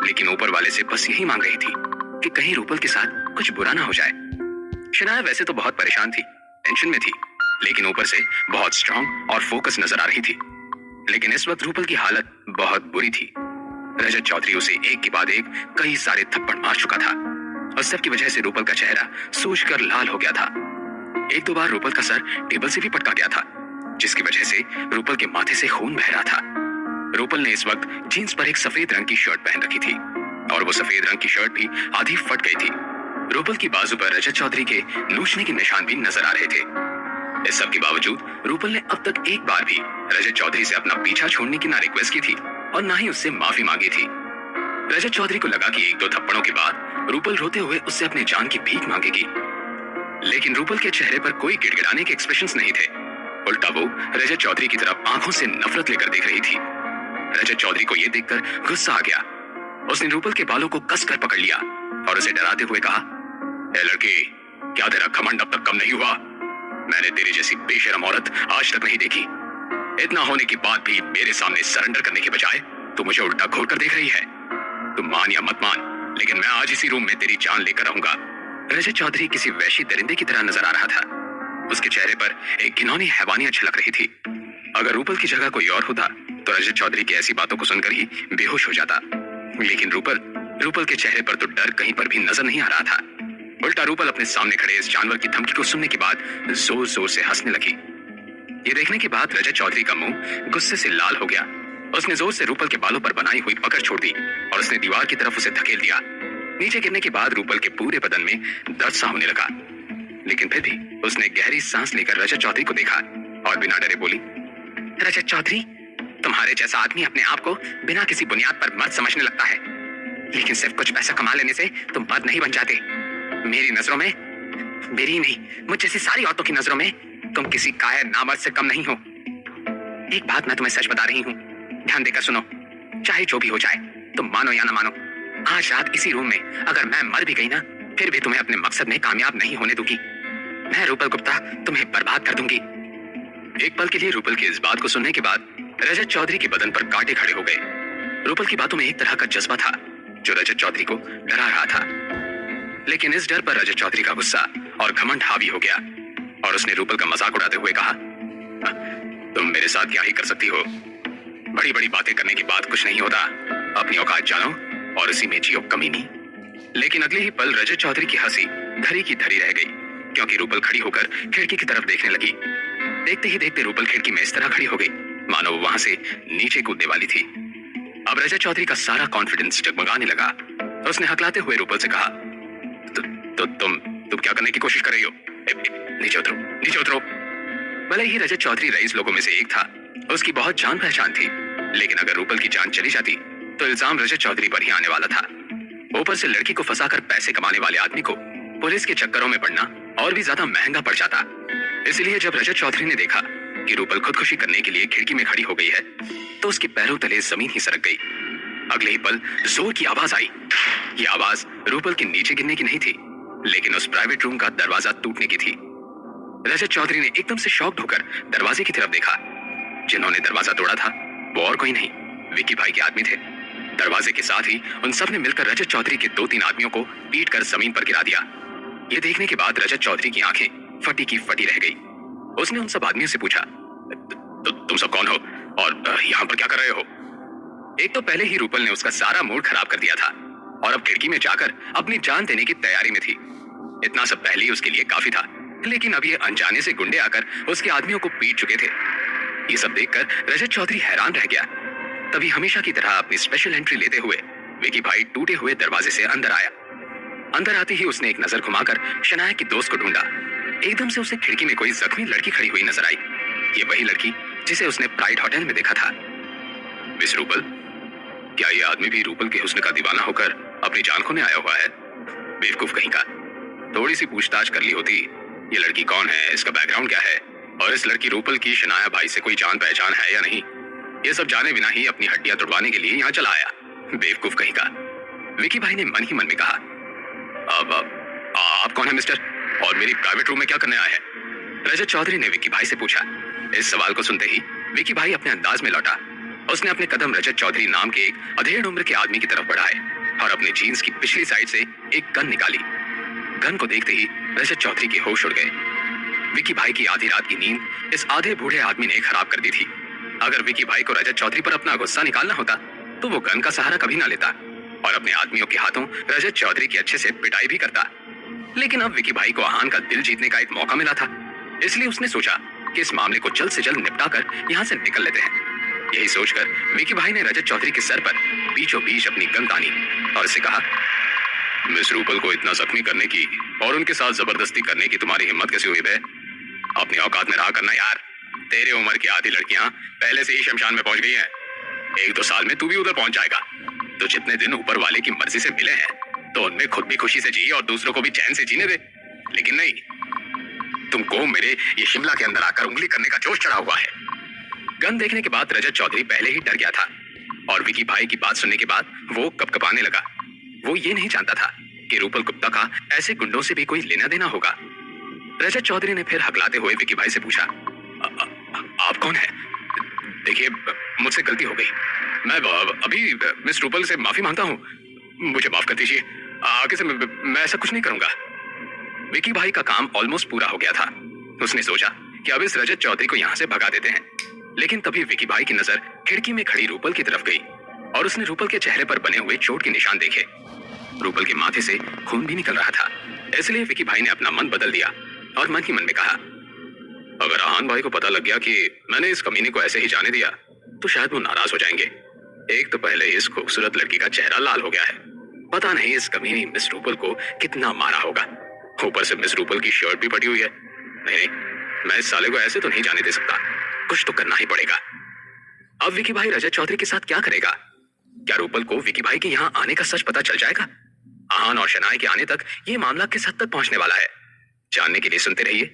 लेकिन ऊपर वाले से बस यही मांग रही थी कि कहीं रूपल के साथ कुछ बुरा ना हो जाए। शनाया वैसे तो बहुत परेशान थी, टेंशन में थी, लेकिन ऊपर से बहुत स्ट्रांग और फोकस नजर आ रही थी। लेकिन इस वक्त रूपल की हालत बहुत बुरी थी। रजत चौधरी उसे एक के बाद एक कई सारे थप्पड़ मार चुका था और सबकी वजह से रूपल का चेहरा सूजकर लाल हो गया था। एक दो बार रूपल का सर टेबल से भी पटका गया था, जिसकी वजह से रूपल के माथे से खून बह रहा था। रूपल ने इस वक्त जीन्स पर एक सफेद रंग की शर्ट पहन रखी थी और वो सफेद रंग की शर्ट भी आधी फट गई थी। रूपल की बाजू पर रजत चौधरी के नोचने के निशान भी नजर आ रहे थे। इस सब के बावजूद रूपल ने अब तक एक बार भी रजत चौधरी से अपना पीछा छोड़ने की ना रिक्वेस्ट की थी और ना ही उससे माफी मांगी थी। रजत चौधरी को लगा कि एक दो थप्पड़ों के बाद रूपल रोते हुए उससे अपने जान की भीख मांगेगी, लेकिन रूपल के चेहरे पर कोई गिड़गिड़ाने के एक्सप्रेशंस नहीं थे। उल्टा वो रजत चौधरी की तरफ आंखों से नफरत लेकर देख रही थी। रजत चौधरी को यह देखकर गुस्सा आ गया। उसने रूपल के बालों को कसकर पकड़ लिया और उसे डराते हुए कहा, ए लड़की, क्या तेरा घमंड अब तक कम नहीं हुआ? मैंने तेरी जैसी बेशरम औरत आज तक नहीं देखी। इतना होने के बाद भी मेरे सामने सरेंडर करने के बजाय तू मुझे उल्टा घूर कर देख रही है। तुम मान या मत मान, लेकिन मैं आज इसी रूम में तेरी जान लेकर रहूंगा। रजत चौधरी किसी वैशी दरिंदे की तरह नजर आ रहा था। उसके चेहरे पर एक घिनौनी हैवानियत झलक रही थी। अगर रूपल की जगह कोई और होता तो रजत चौधरी की ऐसी बातों को सुनकर ही बेहोश हो जाता, लेकिन रूपल के चेहरे पर तो डर कहीं पर भी नजर नहीं आ रहा था। उल्टा रूपल अपने सामने खड़े इस जानवर की धमकी को सुनने के बाद जोर जोर से हंसने लगी। ये देखने के बाद रजत चौधरी का मुंह गुस्से से लाल हो गया। उसने जोर से रूपल के बालों पर बनाई हुई पकड़ छोड़ दी और उसने दीवार की तरफ उसे धकेल दिया। नीचे गिरने के बाद रूपल के पूरे बदन में दर्द सा होने लगा, लेकिन फिर भी उसने गहरी सांस लेकर रजत चौधरी को देखा और बिना डरे बोली, रजत चौधरी, तुम्हारे जैसा आदमी अपने आप को बिना किसी बुनियाद पर मर्द समझने लगता है, लेकिन सिर्फ कुछ पैसा कमा लेने से तुम मर्द नहीं बन जाते। मेरी नजरों में, मेरी नहीं, मुझ जैसी सारी औरतों की नजरों में तुम किसी कायर नामर्द से कम नहीं हो। एक बात मैं तुम्हें सच बता रही हूँ, ध्यान देकर सुनो। चाहे जो भी हो जाए, तुम मानो या ना मानो, आज रात इसी रूम में अगर मैं मर भी गई ना, फिर भी तुम्हें अपने मकसद में कामयाब नहीं होने दूंगी। मैं रूपल गुप्ता तुम्हें बर्बाद कर दूंगी। एक पल के लिए रूपल की इस बात को सुनने के बाद रजत चौधरी के बदन पर कांटे खड़े हो गए। रूपल की बातों में एक तरह का जज्बा था जो रजत चौधरी को डरा रहा था, लेकिन इस डर पर रजत चौधरी का गुस्सा और घमंड हावी हो गया और उसने रूपल का मजाक उड़ाते हुए कहा, तुम मेरे साथ क्या ही कर सकती हो? बड़ी बड़ी बातें करने के बाद कुछ नहीं होता। अपनी औकात जानो और उसी में जियो कमीनी। लेकिन अगले ही पल रजत चौधरी की हंसी धरी की धरी रह गई, क्योंकि रूपल खड़ी होकर खिड़की की तरफ देखने लगी। देखते ही देखते रूपल खिड़की में इस तरह खड़ी हो गई मानो वो वहां से नीचे कूदने वाली थी। अब रजत चौधरी का सारा कॉन्फिडेंस जगमगाने लगा। उसने हकलाते हुए रूपल से कहा, तुम क्या करने की कोशिश कर रही हो? नीचे उतरो, नीचे उतरो। भले ही रजत चौधरी रईस लोगों में से एक था, उसकी बहुत जान पहचान थी, लेकिन अगर रूपल की जान चली जाती तो इल्जाम रजत चौधरी पर ही आने वाला था। ऊपर से लड़की को फंसाकर पैसे कमाने वाले आदमी को पुलिस के चक्करों में पड़ना और भी ज्यादा महंगा पड़ जाता। इसलिए जब रजत चौधरी ने देखा कि रूपल खुदकुशी करने के लिए खिड़की में खड़ी हो गई है, तो उसके पैरों तले जमीन ही सरक गई। अगले ही पल जोर की आवाज आई। ये आवाज रूपल के नीचे गिरने की नहीं थी, लेकिन उस प्राइवेट रूम का दरवाजा टूटने की थी। रजत चौधरी ने एकदम से शॉक्ड होकर दरवाजे की तरफ देखा। जिन्होंने दरवाजा तोड़ा था वो और कोई नहीं, विकी भाई के आदमी थे। दरवाजे के साथ ही उन सब ने मिलकर रजत चौधरी के 2-3 आदमियों को पीट कर जमीन पर गिरा दिया। ये देखने के बाद रजत चौधरी की आंखें फटी की फटी रह गई। उसने उन सब आदमियों से पूछा, तुम सब कौन हो और यहाँ पर क्या कर रहे हो? एक तो पहले ही रूपल ने उसका सारा मूड खराब कर दिया था और अब खिड़की में जाकर अपनी जान देने की तैयारी में थी। इतना सब पहले ही उसके लिए काफी था, लेकिन अब ये अनजाने से गुंडे आकर उसके आदमियों को पीट चुके थे। ये सब देखकर रजत चौधरी हैरान रह गया। तभी हमेशा की तरह अपनी स्पेशल एंट्री लेते हुए विकी भाई टूटे हुए दरवाजे से अंदर आया। अंदर आते ही उसने एक नजर घुमाकर शनाया की दोस्त को ढूंढा। एकदम से उसे खिड़की में कोई जख्मी लड़की खड़ी हुई नजर आई। ये वही लड़की जिसे उसने प्राइड होटल में देखा था। मिस रूपल, क्या ये आदमी भी रूपल के हुस्न का दीवाना होकर अपनी जान खोने आया हुआ है? बेवकूफ कहीं का। थोड़ी सी पूछताछ कर ली होती, ये लड़की कौन है, इसका बैकग्राउंड क्या है, और इस लड़की रूपल की शनाया भाई से कोई जान पहचान है या नहीं, ये सब जाने बिना ही अपनी हड्डियां तुड़वाने के लिए यहाँ चला आया। बेवकूफ कहीं का। विकी भाई ने मन ही मन में कहा, अब आप कौन है मिस्टर, और मेरी प्राइवेट रूम में क्या करने आए हैं? रजत चौधरी ने विकी भाई से पूछा। इस सवाल को सुनते ही विकी भाई अपने अंदाज में लौटा। उसने अपने कदम रजत चौधरी नाम के एक अधेड़ उम्र के आदमी की तरफ बढ़ाए और अपने जीन्स की पिछली साइड से एक गन निकाली। गन को देखते ही रजत चौधरी के होश उड़ गए। विकी भाई की आधी रात की नींद इस आधे बूढ़े आदमी ने खराब कर दी थी। अगर विकी भाई को रजत चौधरी पर अपना गुस्सा निकालना होता तो वो गन का सहारा कभी ना लेता और अपने आदमियों के हाथों रजत चौधरी की अच्छे से पिटाई भी करता। लेकिन अब विकी भाई को आहान का दिल जीतने का एक मौका मिला था, इसलिए उसने सोचा कि इस मामले को जल्द से जल्द निपटाकर यहाँ से निकल लेते हैं। यही सोचकर विकी भाई ने रजत चौधरी के सर पर बीचों बीच अपनी गन तानी और उससे कहा, मिस रूपल को इतना जख्मी करने की और उनके साथ जबरदस्ती करने की तुम्हारी हिम्मत कैसे हुई बे? अपनी औकात में रहा करना यार। तेरे उम्र की आधी लड़कियां पहले से ही शमशान में पहुंच गई हैं। 1-2 साल में तू भी उधर पहुंच जाएगा। तो जितने दिन ऊपर वाले की मर्जी से मिले हैं तो उनमें खुद भी खुशी से जी और दूसरों को भी चैन से जीने दे। लेकिन नहीं, तुमको मेरे ये शिमला के अंदर आकर उंगली करने का जोश चढ़ा हुआ है। गन देखने के बाद रजत चौधरी पहले ही डर गया था और विकी भाई की बात सुनने के बाद वो कपकपाने लगा। वो ये नहीं जानता था कि रूपल गुप्ता का ऐसे गुंडों से भी कोई लेना देना होगा। रजत चौधरी ने फिर हकलाते हुए विकी भाई से पूछा, आप कौन है? देखिए, मुझसे गलती हो गई। मैं अभी मिस रूपल से माफी मांगता हूँ। मुझे माफ कर दीजिए। आगे से मैं ऐसा कुछ नहीं करूंगा। विकी भाई का काम ऑलमोस्ट पूरा हो गया था। उसने सोचा कि अब इस रजत चौधरी को यहाँ से भगा देते हैं। लेकिन तभी विकी भाई की नजर खिड़की में खड़ी रूपल की तरफ गई और उसने रूपल के चेहरे पर बने हुए चोट के निशान देखे। रूपल के माथे से खून भी निकल रहा था। इसलिए विकी भाई ने अपना मन बदल दिया और मन ही मन में कहा, अगर आहान भाई को पता लग गया कि मैंने इस कमीने को ऐसे ही जाने दिया तो शायद वो नाराज हो जाएंगे। एक तो पहले इस खूबसूरत लड़की का चेहरा लाल हो गया है, पता नहीं इस कमीनी मिस रूपल को कितना मारा होगा। ऊपर से मिस रूपल की शर्ट भी फटी हुई है। नहीं, मैं इस साले को ऐसे तो नहीं जाने दे सकता। कुछ तो करना ही पड़ेगा। अब विकी भाई रजत चौधरी के साथ क्या करेगा? क्या रूपल को विकी भाई के यहाँ आने का सच पता चल जाएगा? आहान और शनाया के आने तक ये मामला किस हद तक पहुंचने वाला है? जानने के लिए सुनते रहिए